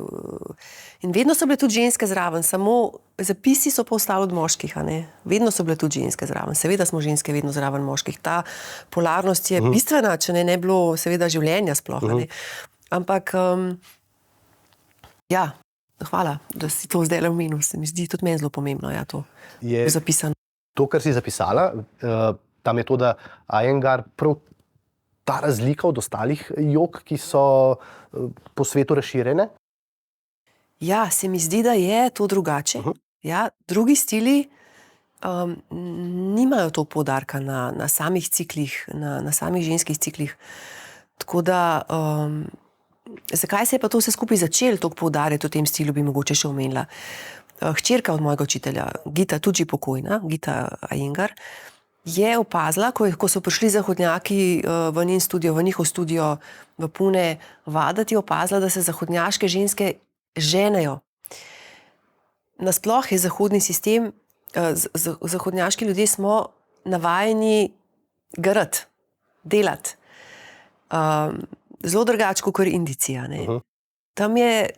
in vedno so bile tudi ženske zraven, samo zapisi so pa ostali od moških, ne. Vedno so bile tudi ženske zraven, seveda smo ženske vedno zraven moških. Ta polarnost je bistvena, če ne bilo seveda življenja sploh, ne. Ampak, ja, hvala, da si to zdaj omenil, se mi zdi tudi meni zelo pomembno, ja, to je zapisano. To, kar si zapisala, ta metoda Iyengar, prav ta razlika od ostalih jog, ki so po svetu razširjene? Ja, se mi zdi, da je to drugače. Ja, drugi stili nimajo to poudarka na samih ciklih, na samih ženskih ciklih. Tako da, zakaj se je pa to vse skupaj začelo toliko poudarjati v tem stilu, bi mogoče še omenila. Hčerka od mojega učitelja, Gita, tudi pokojna, Gita Iyengar, je opazila, ko so prišli zahodnjaki v njen studio, v njihov studio v Pune vaditi, je opazila, da se zahodnjaške ženske ženejo. Nasploh je zahodni sistem, zahodnjaški ljudje smo navajeni garati, delati. Zelo drugače kot Indijci, ne. Tam je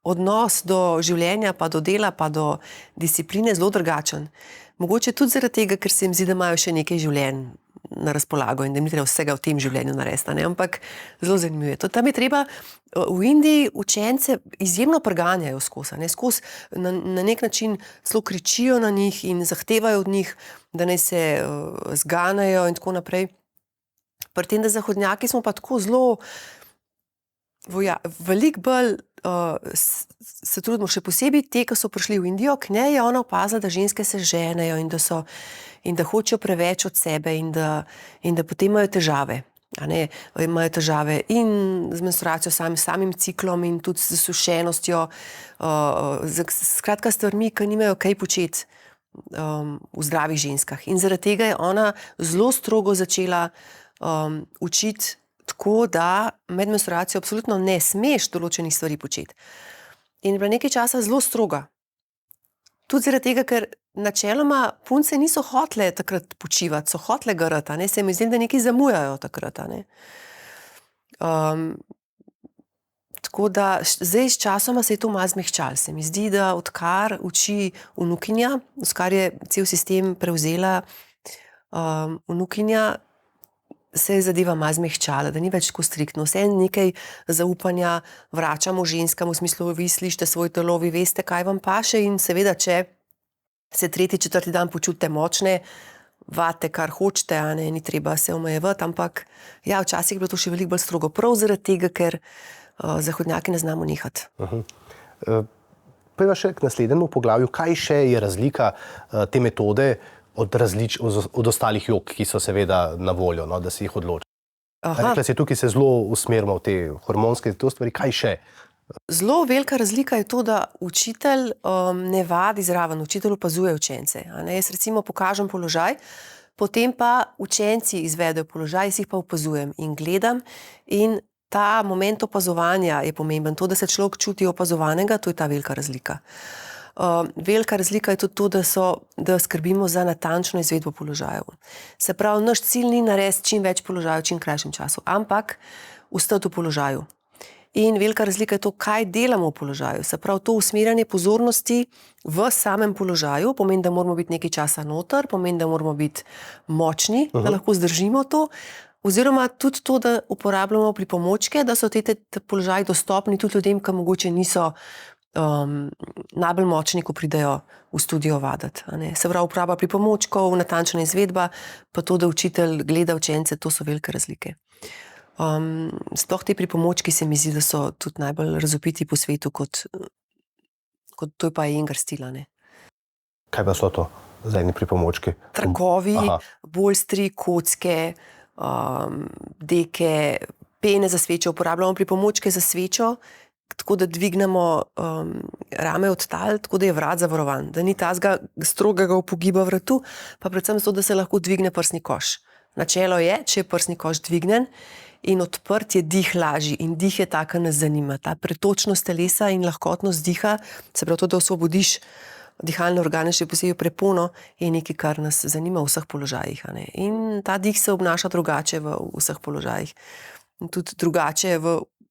odnos do življenja, pa do dela, pa do discipline zelo drugačen. Mogoče tudi zaradi tega, ker se jim zdi, da imajo še nekaj življenj na razpolago in da ni treba vsega v tem življenju narediti, ne? Ampak zelo zanimivo je to. Tam je treba, v Indiji učence izjemno preganjajo skozi, ne? Skozi na nek način zelo kričijo na njih in zahtevajo od njih, da naj se zganejo in tako naprej. Pri tem, da zahodnjaki smo pa tako zelo veliko bolj se trudimo, še posebej te, ki so prišli v Indijo, k njej je ona opazila, da ženske se ženejo in da hočejo preveč od sebe in da potem imajo težave. Imajo težave in z menstruacijo samim ciklom in tudi z sušenostjo, skratka stvarmi, ki nimajo kaj početi v zdravih ženskah. In zaradi tega je ona zelo strogo začela učiti tako, da med menstruacijo absolutno ne smeš določenih stvari početi. In je bila nekaj časa zelo stroga. Tudi zaradi tega, ker načeloma punce niso hotele takrat počivati, so hotele garati, se mi zdi, da nekaj zamujajo takrat. Tako da zdaj s časoma se je to malo zmehčalo. Se mi zdi, da odkar uči vnukinja, odkar je cel sistem prevzela vnukinja, se je zadeva malo zmehčala, da ni več tako striktno. Vse nekaj zaupanja vračamo ženskam, v smislu, vi slišite svoj telo, vi veste, kaj vam paše in seveda, če se tretji, četrti dan počutite močne, vate, kar hočete, ni treba se omejevati, ampak ja, včasih je bilo to še veliko bolj strogo. Prav zaradi tega, ker zahodnjaki ne znamo nehati. Pojva še k naslednjemu poglavju. Kaj še je razlika te metode od ostalih jog, ki so seveda na voljo, da si jih odloči? Rekla si, tukaj se zelo usmerimo v te hormonske stvari. Kaj še? Zelo velika razlika je to, da učitelj ne vadi zraven, učitelj opazuje učence. Jaz recimo pokažem položaj, potem pa učenci izvedejo položaj, jaz jih pa opazujem in gledam in ta moment opazovanja je pomemben. To, da se človek čuti opazovanega, to je ta velika razlika. Velika razlika je tudi to, da skrbimo za natančno izvedbo položajev. Se pravi, naš cilj ni narediti čim več položajev v čim krajšem času, ampak ostati v položaju. In velika razlika je to, kaj delamo v položaju. Se pravi, to usmerjanje pozornosti v samem položaju pomeni, da moramo biti nekaj časa noter, pomeni, da moramo biti močni, da lahko zdržimo to, oziroma tudi to, da uporabljamo pripomočke, da so te položaji dostopni tudi ljudem, ki mogoče niso najbolj močni, ko pridejo v studio vaditi. Se pravi, uporaba pripomočkov, natančna izvedba, pa to, da učitelj gleda učence, to so velike razlike. Sploh te pripomočki se mi zdi, da so tudi najbolj razvpiti po svetu, kot to je pa Iyengar stila. Kaj pa so to za eni pripomočki? Trakovi, bolstri, kocke, deke, pene za svečo, uporabljamo pripomočke za svečo, tako da dvignemo rame od tal, tako da je vrat zavarovan, da ni tazga strogega upogiba vratu, pa predvsem zato, da se lahko dvigne prsni koš. Načelo je, če je prsni koš dvignen in odprt, je dih lažji in dih je taka, nas zanima. Ta pretočnost telesa in lahkotnost diha, se pravi to, da osvobodiš dihalne organe, še posebej prepono, je nekaj, kar nas zanima v vseh položajih. In ta dih se obnaša drugače v vseh položajih. In tudi drugače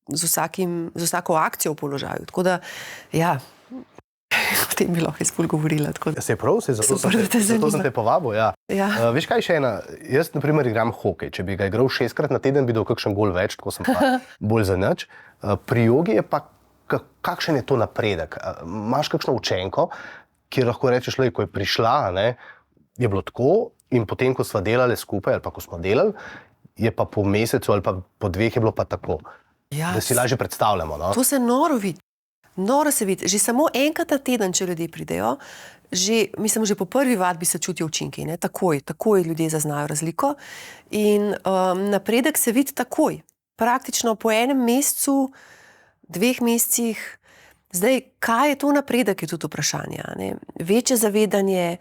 z vsako akcijo v položaju. Tako da, ja, o tem bi lahko izpolj govorila. Se je prav, zato sem te povabil. Ja. Veš kaj še ena? Jaz, na primer, igram hokej. Če bi ga igral 6-krat na teden, bi dal kakšen gol več, tako sem pa bolj za nič. Pri jogi je pa, kakšen je to napredek? Imaš kakšno učenko, ki lahko rečeš, ko je prišla, je bilo tako in potem, ko sva delali skupaj, ali pa ko smo delali, je pa po mesecu ali pa po 2 je bilo pa tako. Da si lažje predstavljamo. To se noro vidi. Noro se vidi. Že samo enkrat na teden, če ljudje pridejo, že po prvi vadbi se čutijo učinki. Takoj ljudje zaznajo razliko. In napredek se vidi takoj. Praktično po 1 mesecu, 2 mesecih. Zdaj, kaj je to napredek, je tudi vprašanje. Večje zavedanje,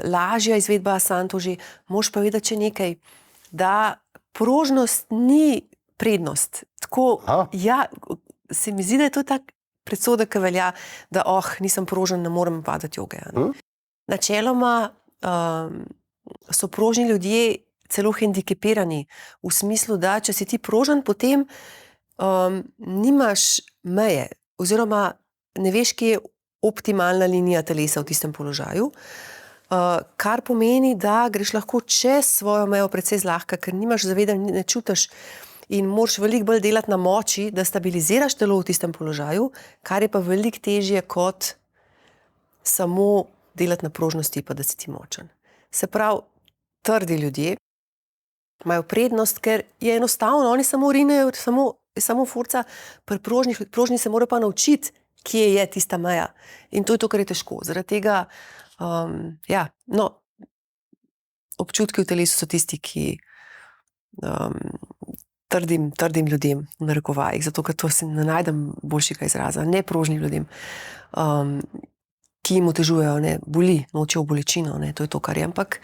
lažja izvedba asantoži. Moš pa vedeti še nekaj, da prožnost ni prednost. Tako, ja, se mi zdi, da je to tak predsodek, ki velja, da nisem prožen, ne morem vaditi joge. Načeloma so prožni ljudje celo hendikepirani v smislu, da če si ti prožen, potem nimaš meje oziroma ne veš, kje je optimalna linija telesa v tistem položaju. kar pomeni, da greš lahko čez svojo mejo precej zlahka, ker nimaš zavedanja, ne čutiš in moraš veliko bolj delati na moči, da stabiliziraš telo v tistem položaju, kar je pa veliko težje kot samo delati na prožnosti, pa da si ti močen. Se pravi, trdi ljudje imajo prednost, ker je enostavno, oni samo rinejo, samo forca, pri prožni se morajo pa naučiti, kje je tista meja. In to je to, kar je težko. Zaradi tega, občutki v telesu so tisti, ki trdim ljudem v narekovajih, zato ker to se ne najdem boljšega izraza, ne prožnim ljudem, ki jim otežujejo, ne, boli, nočejo bolečino, ne, to je to, kar je. Ampak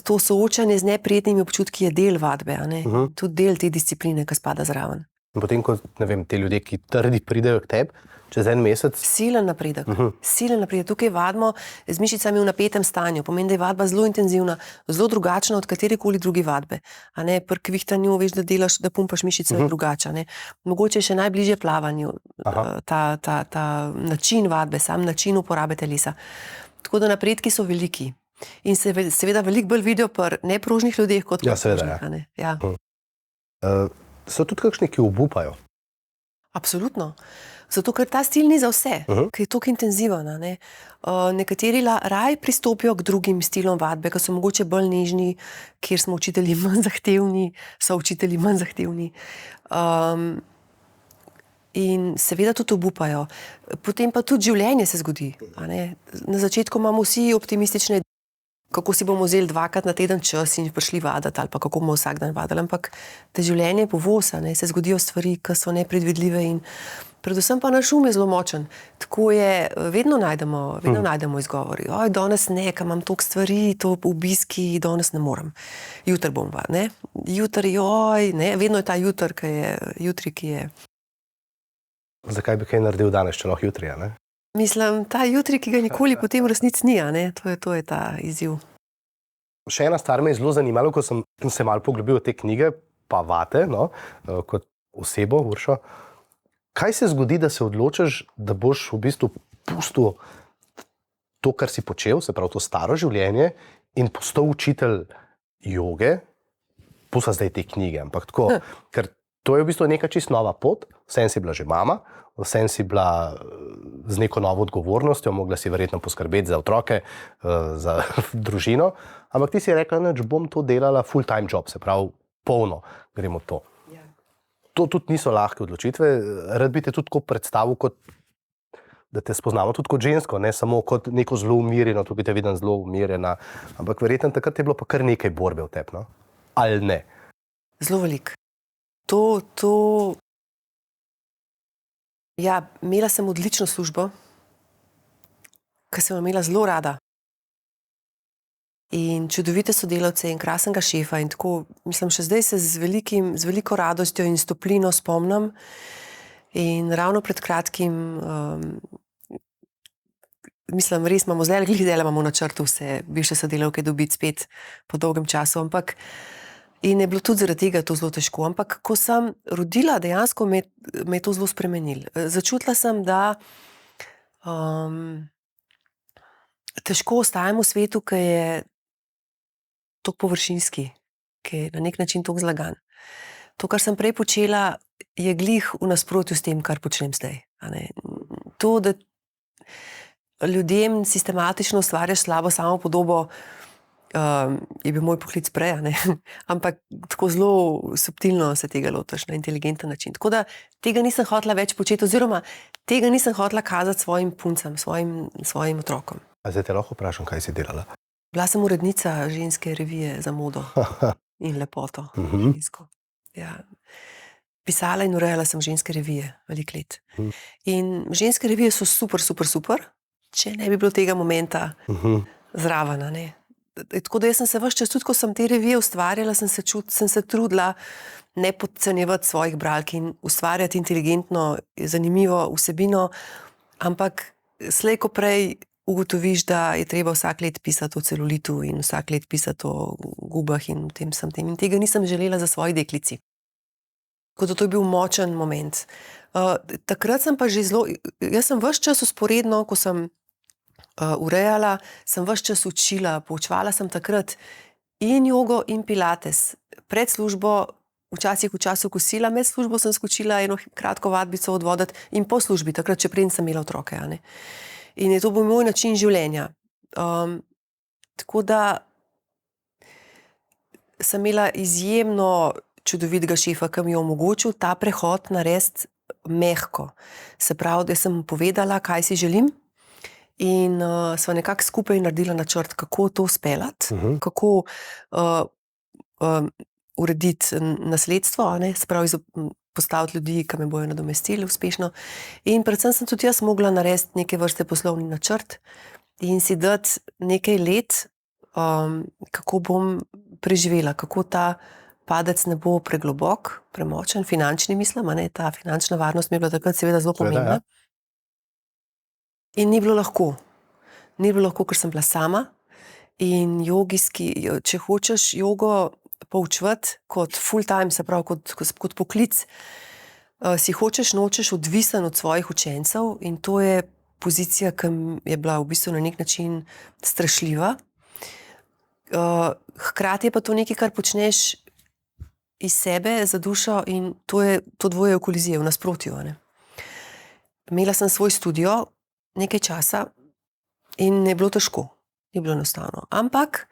to soočanje z neprijetnimi občutki je del vadbe, a ne, tudi del te discipline, ki spada zraven. In potem, ko, ne vem, te ljudje, ki trdi pridejo k tebi, čez en mesec... Silen napredek. Silen napredek. Tukaj vadimo z mišicami v napetem stanju. Pomeni, da je vadba zelo intenzivna, zelo drugačna od katerekoli druge vadbe. A ne, pri kvihtanju veš, da pumpaš mišice drugače. Ne. Mogoče je še najbližje plavanju ta način vadbe, sam način uporabe telesa. Tako da napredki so veliki. In se seveda veliko bolj vidijo pri neprožnih ljudeh kot pri prožnih. Ja. So tudi kakšni, ki obupajo? Absolutno. Zato, ker ta stil ni za vse, ker je toliko intenziven. Ne? Nekateri raj pristopijo k drugim stilom vadbe, ki so mogoče bolj nežni, kjer smo učitelji manj zahtevni, so učitelji manj zahtevni. In seveda tudi obupajo. Potem pa tudi življenje se zgodi. A ne? Na začetku imamo vsi optimistične, kako si bomo vzeli 2-krat na teden čas in prišli vadati, ali pa kako bomo vsak dan vadili. Ampak te življenje je povoz, se zgodijo stvari, ki so nepredvidljive in predvsem pa naš je zelo močen. Tako je, vedno najdemo izgovori. Oj, danes ne, ker imam toliko stvari, to obiski, danes ne morem. Jutri bom ne. Jutri, ne, vedno je ta jutri, ki je. Zakaj bi kaj naredil danes, če lahko jutri, ne? Mislim, ta jutri, ki ga nikoli potem v resnici ni, ne? To je ta izziv. Še ena stvar me je zelo zanimalo, ko sem se malo poglobil v te knjige, pa vate, no, kot osebo, Uršo. Kaj se zgodi, da se odločiš, da boš v bistvu pustil to, kar si počel, se pravi to staro življenje, in postal učitelj joge, pusta zdaj te knjige, ampak tako, ker to je v bistvu neka čisto nova pot, vsem si bila že mama, vsem si bila z neko novo odgovornostjo, mogla si verjetno poskrbeti za otroke, za družino, ampak ti si rekla, da bom to delala full time job, se pravi polno, gremo to. To tudi niso lahke odločitve, rad bi te tudi tako predstavil, kot, da te spoznamo tudi kot žensko, ne samo kot neko zelo umirjeno, tukaj te vidim zelo umirjena, ampak verjetno takrat je bilo pa kar nekaj borbe v tebi, no? Ali ne? Zelo veliko. Ja, imela sem odlično službo, ki sem imela zelo rada. In čudovite sodelavce in krasnega šefa in tako, mislim, še zdaj se z veliko radostjo in stoplino spomnim. In ravno pred kratkim, mislim, res imamo zdaj imamo v načrtu vse bivše sodelavke dobiti spet po dolgem času, ampak in je bilo tudi zaradi tega to zelo težko. Ampak ko sem rodila, dejansko me je to zelo spremenilo. Začutila sem, da težko ostajam v svetu, ki je toliko površinski, ki je na nek način toliko zlagan. To, kar sem prej počela, je glih v nasprotju s tem, kar počnem zdaj. To, da ljudem sistematično ustvarjaš slabo samopodobo, je bil moj poklic prej, ampak tako zelo subtilno se tega lotiš na inteligenten način. Tako da tega nisem hotela več početi, oziroma tega nisem hotela kazati svojim puncam, svojim otrokom. A zdaj te lahko vprašam, kaj si delala? Bila sem urednica ženske revije za modo in lepoto žensko. Ja. Pisala in urejala sem ženske revije veliko let. In ženske revije so super, če ne bi bilo tega momenta zraven, ne. Tako da jaz sem se ves čas, tudi ko sem te revije ustvarjala, sem se trudila ne podcenjevati svojih bralk in ustvarjati inteligentno, zanimivo vsebino, ampak slej ko prej ugotoviš, da je treba vsak let pisati o celulitu in vsak let pisati o gubah in tem sem tem. In tega nisem želela za svoji deklici. Tako da to je bil močen moment. Takrat sem pa že zelo, jaz sem ves čas vzporedno, ko sem urejala, sem ves čas učila, poučevala sem takrat in jogo in pilates. Pred službo, včasih v času kosila, med službo sem skočila eno kratko vadbico odvoditi in po službi, takrat, če prej sem imela otroke. A ne? In je to bil moj način življenja. Tako da sem imela izjemno čudovitega šefa, ki mi je omogočil ta prehod narediti mehko. Se pravi, da sem povedala, kaj si želim, in sva nekako skupaj naredila načrt, kako to speljati, kako urediti nasledstvo, a ne? Se pravi, postaviti ljudi, ki me bojo nadomestili uspešno. In predvsem sem tudi jaz mogla narediti neke vrste poslovni načrt in si dati nekaj let, kako bom preživela, kako ta padec ne bo preglobok, premočen, finančni mislim, a ne, ta finančna varnost mi je bila takrat seveda zelo pomembna. In ni bilo lahko. Ni bilo lahko, ker sem bila sama in jogijski, če hočeš jogo poučevati kot full time, se pravi kot poklic, si hočeš, nočeš odvisen od svojih učencev in to je pozicija, ki je bila v bistvu na nek način strašljiva. Hkrati je pa to nekaj, kar počneš iz sebe za dušo in to dvoje v koliziji, v nasprotju. Ne? Imela sem svoj studio nekaj časa in je bilo težko, je bilo enostavno. Ampak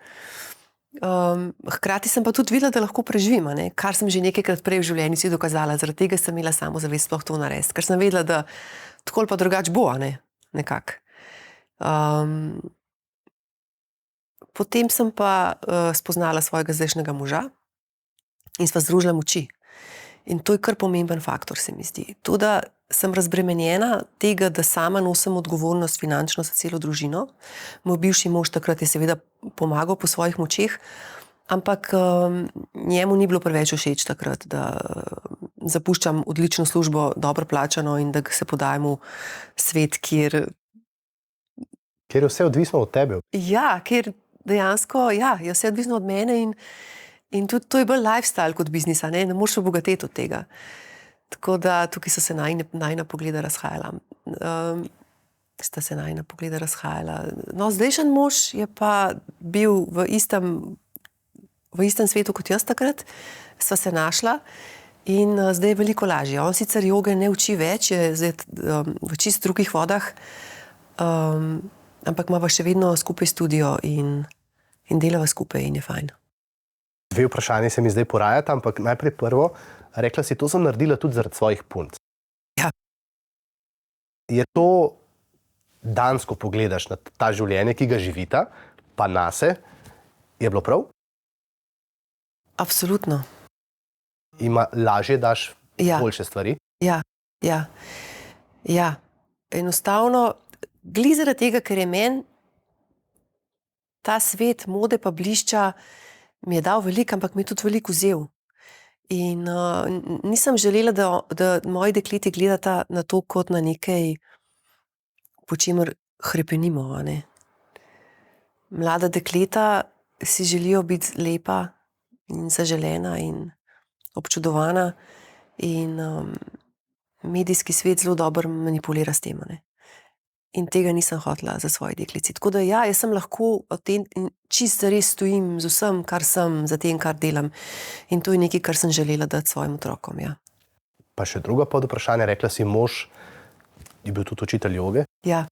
hkrati sem pa tudi videla, da lahko preživim, ne? Kar sem že nekajkrat prej v življenju si dokazala, zaradi tega sem imela samozavest sploh to narediti, ker sem vedela, da tako ali pa drugače bo, ne? Nekako. Potem sem pa spoznala svojega zdajšnjega moža in sva združila moči. In to je kar pomemben faktor, se mi zdi. To, da sem razbremenjena tega, da sama nosim odgovornost finančno za celo družino. Moj bivši mož takrat je seveda pomagal po svojih močeh, ampak njemu ni bilo preveč všeč takrat, da zapuščam odlično službo, dobro plačano in da se podajam v svet, kjer je vse odvisno od tebe. Ja, kjer dejansko, ja, je vse odvisno od mene in tudi to je bolj lifestyle kot biznisa, ne moreš obogateti od tega. Tako da tukaj so se najina pogleda razhajala. No, zdajšen mož je pa bil v istem svetu kot jaz takrat, sva se našla in zdaj je veliko lažje. On sicer joge ne uči več, je zdaj v čist drugih vodah, ampak imava še vedno skupaj studio in delava skupaj in je fajn. Dve vprašanje se mi zdaj porajata, ampak najprej prvo, rekla si, to sem naredila tudi zaradi svojih punc. Ja. Je to, dansko pogledaš na ta življenje, ki ga živita, pa nase, je bilo prav? Absolutno. Lažje daš boljše stvari? Ja. Enostavno, glih zaradi tega, ker je meni ta svet mode pa blišča mi je dal veliko, ampak mi je tudi veliko vzel. In nisem želela, da moji dekleti gledata na to kot na nekaj, po čemer hrepenimo. Ne? Mlada dekleta si želijo biti lepa in zaželena in občudovana in medijski svet zelo dobro manipulira s tem. Ne? In tega nisem hotela za svoji deklici. Tako da ja, jaz sem lahko čisto res stojim z vsem, kar sem, za tem, kar delam. In to je nekaj, kar sem želela dati svojim otrokom, ja. Pa še druga podvprašanje, rekla si, mož je bil tudi učitelj joge? Ja.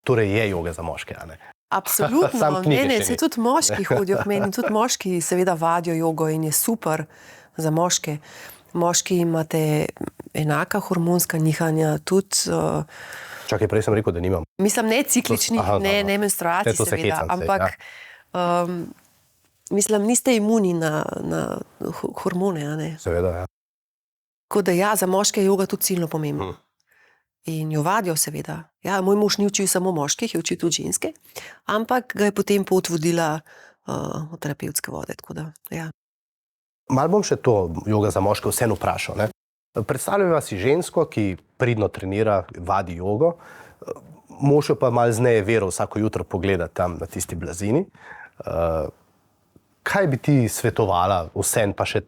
Torej je joga za moške, a ne? Absolutno, se tudi moški hodijo k meni, tudi moški seveda vadijo jogo in je super za moške. Moški imate enaka hormonska nihanja, tudi Čakaj, prej sem rekel, da nimam. Mislim, ne cikličnih, ne menstruacij seveda, ampak mislim, niste imuni na hormone, a ne? Seveda, ja. Tako da ja, za moške je joga tudi ciljno pomembna. In jo vadijo seveda. Ja, moj mož ni učil samo moških, je učil tudi ženske, ampak ga je potem pot vodila v terapevtske vode, tako da, ja. Mal bom še to joga za moške vseeno vprašal, ne? Predstavljava si žensko, ki pridno trenira, vadi jogo, mož jo pa malo zneje vero vsako jutro pogleda tam na tisti blazini. Kaj bi ti svetovala vsem, pa še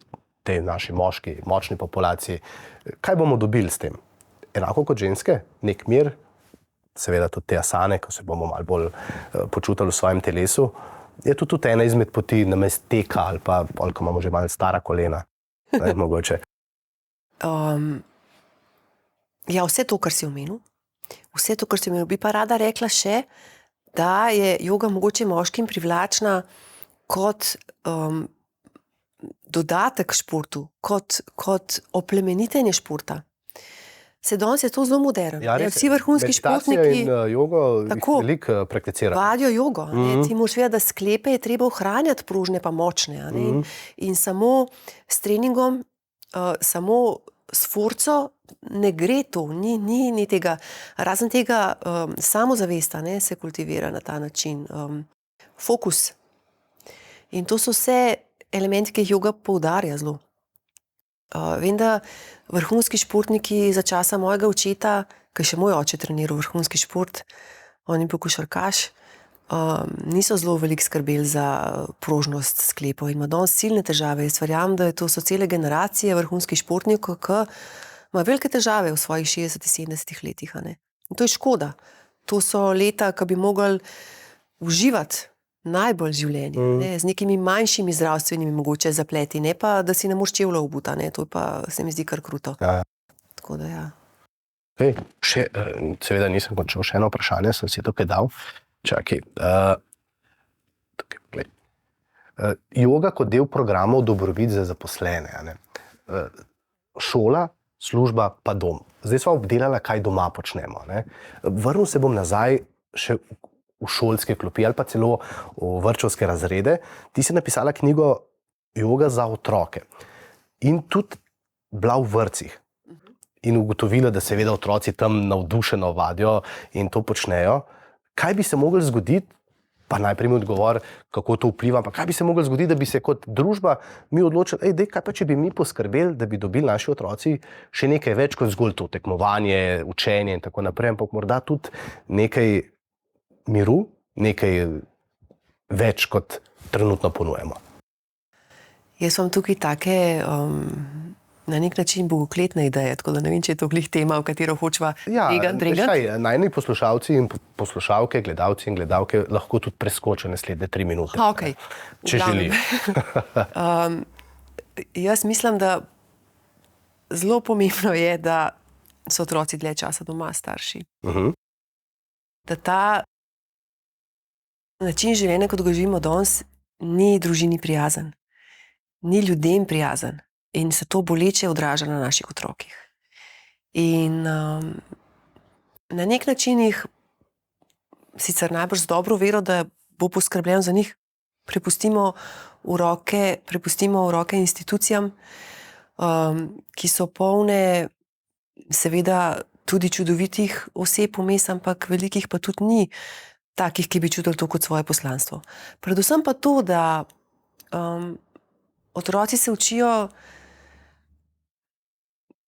tej naši močni populaciji? Kaj bomo dobili s tem? Enako kot ženske? Nek mir? seveda tudi te asane, ko se bomo malo bolj počutili v svojem telesu, je to tudi ena izmed poti namesto teka ali pa, ko imamo že malo stara kolena. Ne, mogoče. Ja, vse to, kar si omenil. Vse to, kar si omenil. Bi pa rada rekla še, da je joga mogoče moškim privlačna kot dodatek športu, kot oplemenitenje športa. Se danes je to zelo moderno. Ja, vsi vrhunski športniki in jogo veliko prakticirajo. Vadijo jogo. Ti moraš vedeti, da sklepe je treba ohranjati prožne pa močne. In samo s treningom, samo s forco ne gre to, ni tega. Razen tega samozavesta se kultivira na ta način. Fokus. In to so vse elementi, ki jih joga poudarja zelo. Vem, da vrhunski športniki za časa mojega očeta, ki je še moj oče treniral vrhunski šport, on je bil košarkaš, niso zelo veliko skrbeli za prožnost sklepov in ima danes silne težave. Jaz verjamem, da so cele generacije vrhunskih športnikov, ki imajo velike težave v svojih 60-70 letih. In to je škoda. To so leta, ki bi mogli uživati najbolj življenje, z nekimi manjšimi zdravstvenimi mogoče zapleti, ne pa, da si ne moreš čevlja obuta, to pa se mi zdi kar kruto. Ja. Tako da ja. Seveda nisem končal, še eno vprašanje, sem si tukaj dal. Čakaj. Joga kot del programov dobrobit za zaposlene. Šola, služba pa dom. Zdaj smo obdelali, kaj doma počnemo. Vrnil se bom nazaj še v šolske klopi ali pa celo v vrtčevske razrede. Ti si napisala knjigo Joga za otroke in tudi bila v vrtcih in ugotovila, da seveda otroci tam navdušeno vadijo in to počnejo. Kaj bi se moglo zgoditi, pa najprej mi odgovor, kako to vpliva, pa kaj bi se moglo zgoditi, da bi se kot družba mi odločili, kaj pa če bi mi poskrbeli, da bi dobili naši otroci še nekaj več kot zgolj to tekmovanje, učenje in tako naprej, ampak morda tudi nekaj miru, nekaj več, kot trenutno ponujemo. Jaz vam tukaj take na nek način bogokletne ideje, tako da ne vem, če je to glih tema, v katero hočva dregati. Najni poslušalci in poslušalke, gledalci in gledalke lahko tudi preskočijo naslednje 3 minute. Okay. Če želijo. Jaz mislim, da zelo pomembno je, da so otroci dlje časa doma starši. Da ta način življenja, kot ga živimo danes, ni družini prijazen, ni ljudem prijazen in se to boleče odraža na naših otrokih. In na nek način jih sicer najbrž z dobro vero, da bo poskrbljeno za njih, prepustimo v roke institucijam, ki so polne seveda tudi čudovitih oseb vmes, ampak velikih pa tudi ni takih, ki bi čutili to kot svoje poslanstvo. Predvsem pa to, da otroci se učijo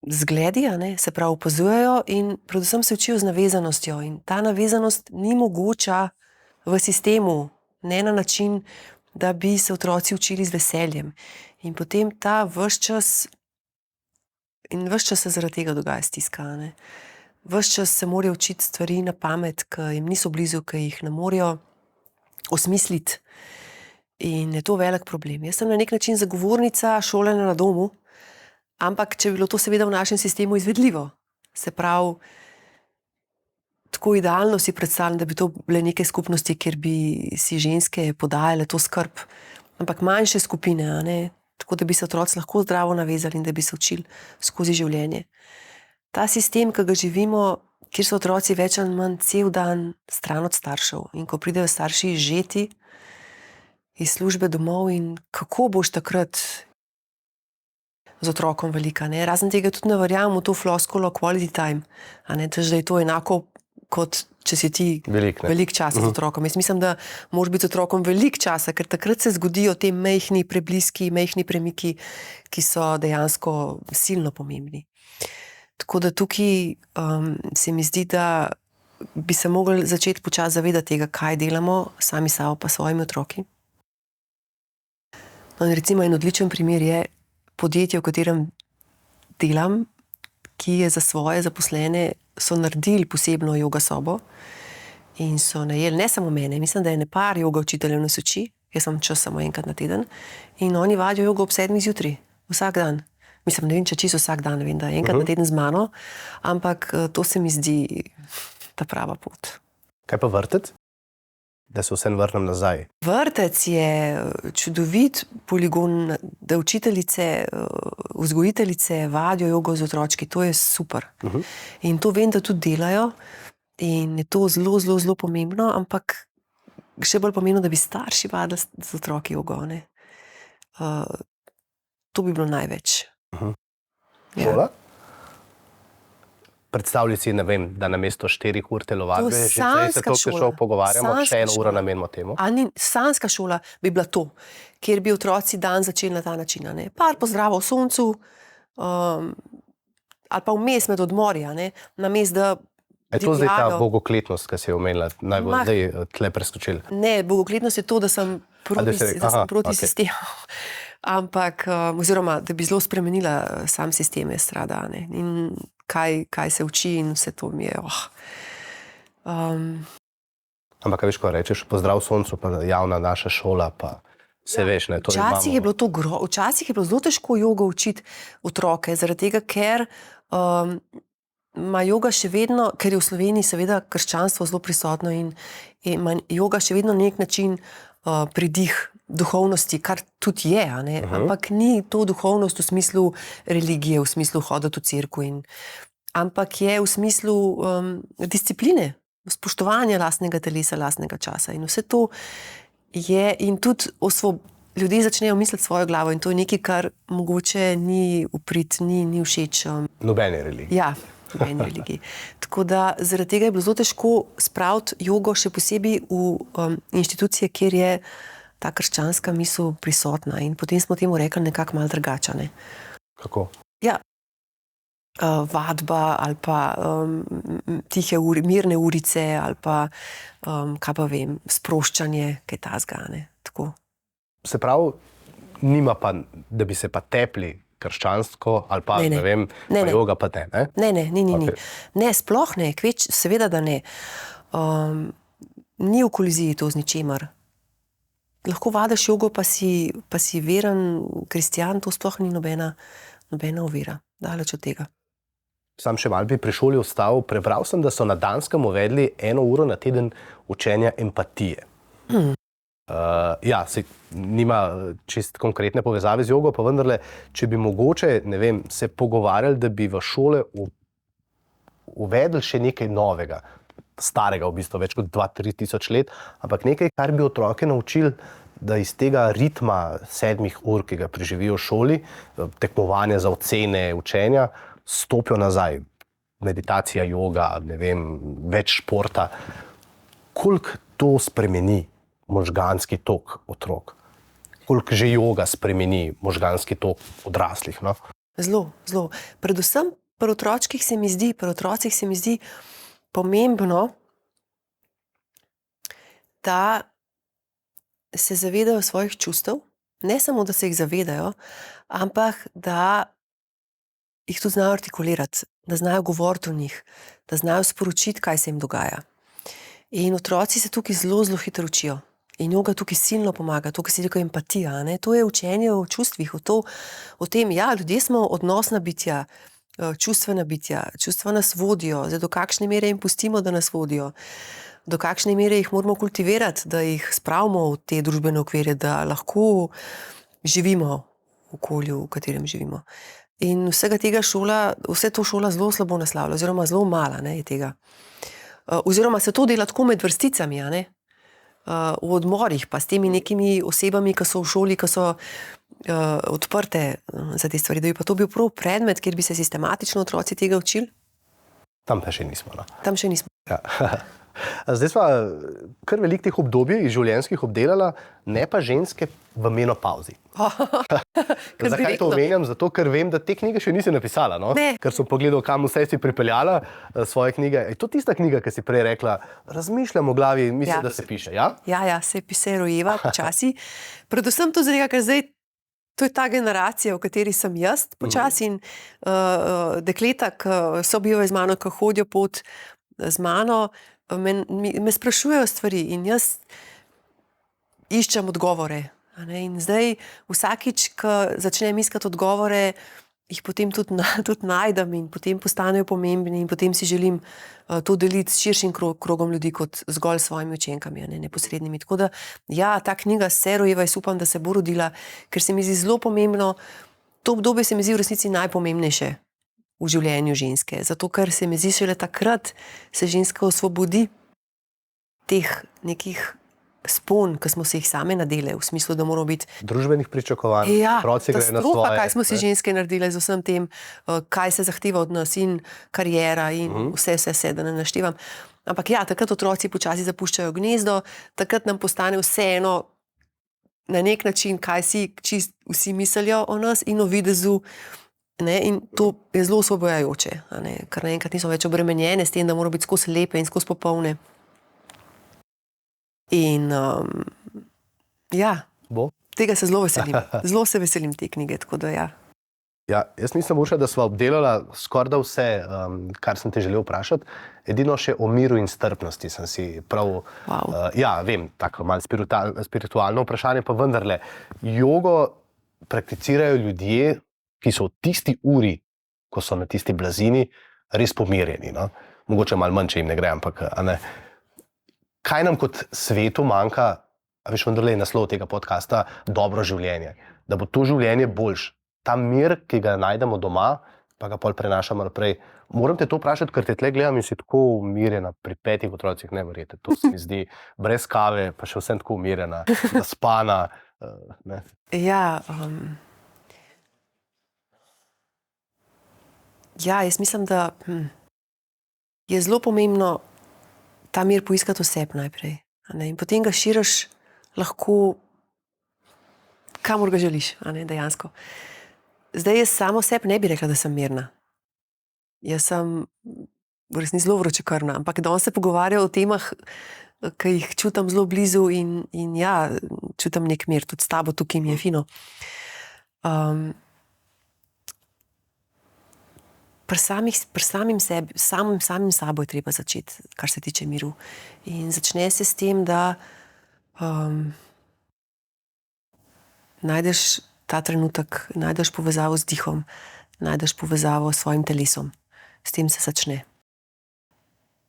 zgledi, se pravi opazujejo in predvsem se učijo z navezanostjo. In ta navezanost ni mogoča v sistemu, ne na način, da bi se otroci učili z veseljem. In potem ta ves čas se zaradi tega dogaja stiska. Ves čas se morajo učiti stvari na pamet, ki jim niso blizu, ki jih ne morejo osmisliti. In je to velik problem. Jaz sem na nek način zagovornica šolanja na domu, ampak če bi bilo to seveda v našem sistemu izvedljivo. Se pravi, tako idealno si predstavljam, da bi to bile neke skupnosti, kjer bi si ženske podajale to skrb, ampak manjše skupine, tako da bi se otroci lahko zdravo navezali in da bi se učili skozi življenje. Ta sistem, ki ga živimo, kjer so otroci več ali manj cel dan stran od staršev in ko pridejo starši izžeti iz službe domov in kako boš takrat z otrokom velika. Razen tega tudi ne verjamem v to floskulo quality time, da je to enako kot če si ti velik čas z otrokom. Jaz mislim, da moraš biti z otrokom velik časa, ker takrat se zgodijo te majhni prebliski, majhni premiki, ki so dejansko silno pomembni. Tako da tukaj se mi zdi, da bi se mogli začeti počasi zavedati tega, kaj delamo sami sabo pa svojimi otroki. In recimo en odličen primer je podjetje, v katerem delam, ki je za svoje zaposlene so naredili posebno joga sobo in so najeli ne samo mene, mislim, da je nepar joga učiteljev nas uči, jaz sem čas samo enkrat na teden in oni vadijo jogo ob 7 zjutraj, vsak dan. Mislim, ne vem, če čisto vsak dan, ne vem, da je enkrat na teden z mano, ampak to se mi zdi ta prava pot. Kaj pa vrtec? Da se vsem vrnem nazaj. Vrtec je čudovit poligon, da učiteljice, vzgojiteljice vadijo jogo z otročki, to je super. In to vem, da tudi delajo in je to zelo, zelo, zelo pomembno, ampak še bolj pomembno, da bi starši vadili z otroki jogo, ne. To bi bilo največ. Šola? Predstavljaj si, ne vem, da namesto 4 ur telovadbe, že zdaj se to, kar šel pogovarjamo, še 1 uro namenimo temu. Sanska šola bi bila to, kjer bi otroci dan začeli na ta način, ne. Par pozdravov v soncu, ali pa vmes med odmori, ne, namesto da Je to zdaj ta bogokletnost, ki si je omenila, naj bo zdaj tle preskočili? Ne, bogokletnost je to, da sem proti sistemu. Ampak, oziroma, da bi zelo spremenila sam sistem, jaz rada, ne. In kaj se uči in vse to mi je, Ampak, kaj veš, ko rečeš, pozdrav soncu, pa javna naša šola, pa se veš, ne, to imamo. Včasih je bilo zelo težko jogo učiti otroke, zaradi tega, ker ima joga še vedno, ker je v Sloveniji seveda krščanstvo zelo prisotno in ima joga še vedno na nek način pridih duhovnosti, kar tudi je, a ne? Ampak ni to duhovnost v smislu religije, v smislu hoditi v cerkev ampak je v smislu discipline, spoštovanja lastnega telesa, lastnega časa in vse to je in tudi ljudje začnejo misliti svojo glavo in to je nekaj, kar mogoče ni uprit, ni všeč. Nobene religije. Ja, nobene religije. Tako da zaradi tega je bilo zelo težko spraviti jogo še posebej v inštitucije, kjer je ta krščanska misel prisotna in potem smo temu rekli nekako malo drugačne. Kako? Ja, vadba ali pa tihe mirne urice ali pa, kaj pa vem, sproščanje, kaj takega, ne, tako. Se pravi, nima pa, da bi se pa tepli krščansko ali pa, ne vem, pa joga pa ne? Ne. Ne, sploh ne, seveda, da ne. Ni v koliziji to z ničemer. Lahko vadiš jogo, pa si veren kristjan, to sploh ni nobena ovira, daleč od tega. Sam še malo bi pri šoli ostal, prebral sem, da so na Danskem uvedli 1 uro na teden učenja empatije. Ja, nima čist konkretne povezave z jogo, pa vendarle, če bi mogoče, ne vem, se pogovarjali, da bi v šole uvedli še nekaj novega, starega v bistvu, več kot 2-3 tisoč let, ampak nekaj, kar bi otroke naučili, da iz tega ritma 7 ur, ki ga preživijo v šoli, tekmovanja za ocene, učenja, stopijo nazaj. Meditacija, joga, ne vem, več športa. Koliko to spremeni možganski tok otrok? Koliko že joga spremeni možganski tok odraslih, no? Zelo, zelo. Predvsem pri otrocih se mi zdi pomembno, da se zavedajo svojih čustev, ne samo, da se jih zavedajo, ampak da jih tudi znajo artikulirati, da znajo govoriti o njih, da znajo sporočiti, kaj se jim dogaja. In otroci se tukaj zelo, zelo hitro učijo. In joga tukaj silno pomaga, to, kar se reče empatija, ne? To je učenje o čustvih, o tem, ja, ljudje smo odnosna bitja, čustvena bitja, čustva nas vodijo, zdaj do kakšne mere jim pustimo, da nas vodijo, do kakšne mere jih moramo kultivirati, da jih spravimo v te družbene okvirje, da lahko živimo v okolju, v katerem živimo. In vse to šola zelo slabo naslavlja, oziroma zelo mala, ne, je tega. Oziroma se to dela tako med vrsticami, a ne? V odmorih, pa s temi nekimi osebami, ki so v šoli, ki so odprte za te stvari, da bi pa to bil prav predmet, kjer bi se sistematično otroci tega učili? Tam pa še nismo, no. Tam še nismo. Ja. Zdaj smo kar veliko teh obdobij življenjskih obdelala, ne pa ženske v menopavzi. Zakaj to omenjam? Zato, ker vem, da te knjige še nisi napisala, no? Ne. Ker sem pogledal, kam vse si pripeljala svoje knjige. Je to tista knjiga, ki si prej rekla, razmišljam v glavi in mislim, da se piše, ja? Ja, se rojeva počasi. Predvsem to zaradi, ker zdaj To je ta generacija, v kateri sem jaz počasi in dekleta, ki so bile z mano, ki hodijo pot z mano, me sprašujejo stvari in jaz iščem odgovore. A ne? In zdaj vsakič, ko začnem iskati odgovore, jih potem tudi najdem in potem postanejo pomembni in potem si želim to deliti s širšim krogom ljudi kot zgolj s svojimi učenkami, ne, neposrednimi. Tako da, ja, ta knjiga Serojeva, jaz upam, da se bo rodila, ker se mi zdi zelo pomembno, to obdobje se mi zdi v resnici najpomembnejše v življenju ženske, zato ker se mi zdi šele takrat se ženska osvobodi teh nekih spon, ki smo se jih same nadele, v smislu, da moramo biti družbenih pričakovanj, otroci grejo na svoje. Kaj smo si ženske naredile z vsem tem, kaj se zahteva od nas in kariera in vse, da ne naštevam. Ampak ja, takrat otroci počasi zapuščajo gnezdo, takrat nam postane vseeno na nek način, kaj si vsi mislijo o nas in o videzu, ne, in to je zelo osvobojajoče, ker naenkrat niso več obremenjene s tem, da morajo biti skozi lepe in skozi popolne. In ja, tega se zelo veselim. Zelo se veselim te knjige, tako da ja. Ja, jaz mislim, Urša, da sva obdelala skoraj vse, kar sem te želel vprašati. Edino še o miru in strpnosti sem si prav... Wow. Ja, vem, tako malo spiritualno vprašanje, pa vendarle. Jogo prakticirajo ljudje, ki so v tisti uri, ko so na tisti blazini, res pomirjeni. No? Mogoče malo manj, če jim ne gre, ampak ne. Kaj nam kot svetu manjka, a veš, vendarle je naslov tega podcasta, dobro življenje. Da bo to življenje boljš. Ta mir, ki ga najdemo doma, pa ga pol prenašamo naprej. Moram te to vprašati, ker te tle gledam in si tako umirjena pri 5 otrocih, ne verjete. To se mi zdi brez kave, pa še vsem tako umirjena, zaspana. Ne. Ja, ja, jaz mislim, da je zelo pomembno ta mir poiskati v sebi najprej. In potem ga širiš lahko kamor ga želiš, dejansko. Zdaj jaz samo sebi ne bi rekla, da sem mirna. Jaz sem v resnici zelo vročekrvna, ampak danes se pogovarjam o temah, ki jih čutim zelo blizu in ja, čutim nek mir, tudi s tabo tukaj mi je fino. Pri samim sabo je treba začeti, kar se tiče miru. In začne se s tem, da najdeš ta trenutek, najdeš povezavo z dihom, najdeš povezavo s svojim telesom. S tem se začne.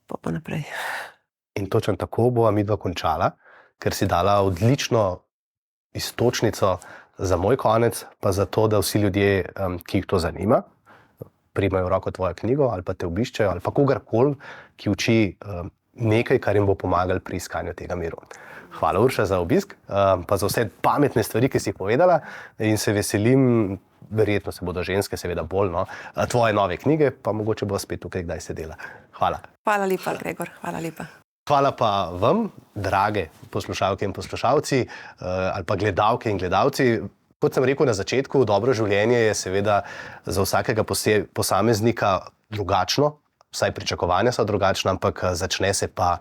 Pa naprej. In točno tako bova midva končala, ker si dala odlično iztočnico za moj konec, pa za to, da vsi ljudje, ki jih to zanima, primajo v roko tvojo knjigo ali pa te obiščejo ali pa kogarkoli, ki uči nekaj, kar jim bo pomagalo pri iskanju tega miru. Hvala, Urša, za obisk, pa za vse pametne stvari, ki si povedala in se veselim, verjetno se bodo ženske seveda bolj, tvoje nove knjige, pa mogoče bo spet tukaj kdaj sedela. Hvala. Hvala lepa, Gregor, hvala lepa. Hvala pa vam, drage poslušalke in poslušalci, ali pa gledalke in gledalci. Kot sem rekel na začetku, dobro življenje je seveda za vsakega posameznika drugačno, vsaj pričakovanja so drugačna, ampak začne se pa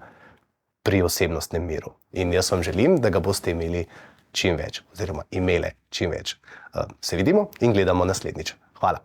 pri osebnostnem miru. In jaz vam želim, da ga boste imeli čim več, oziroma imele čim več. Se vidimo in gledamo naslednjič. Hvala.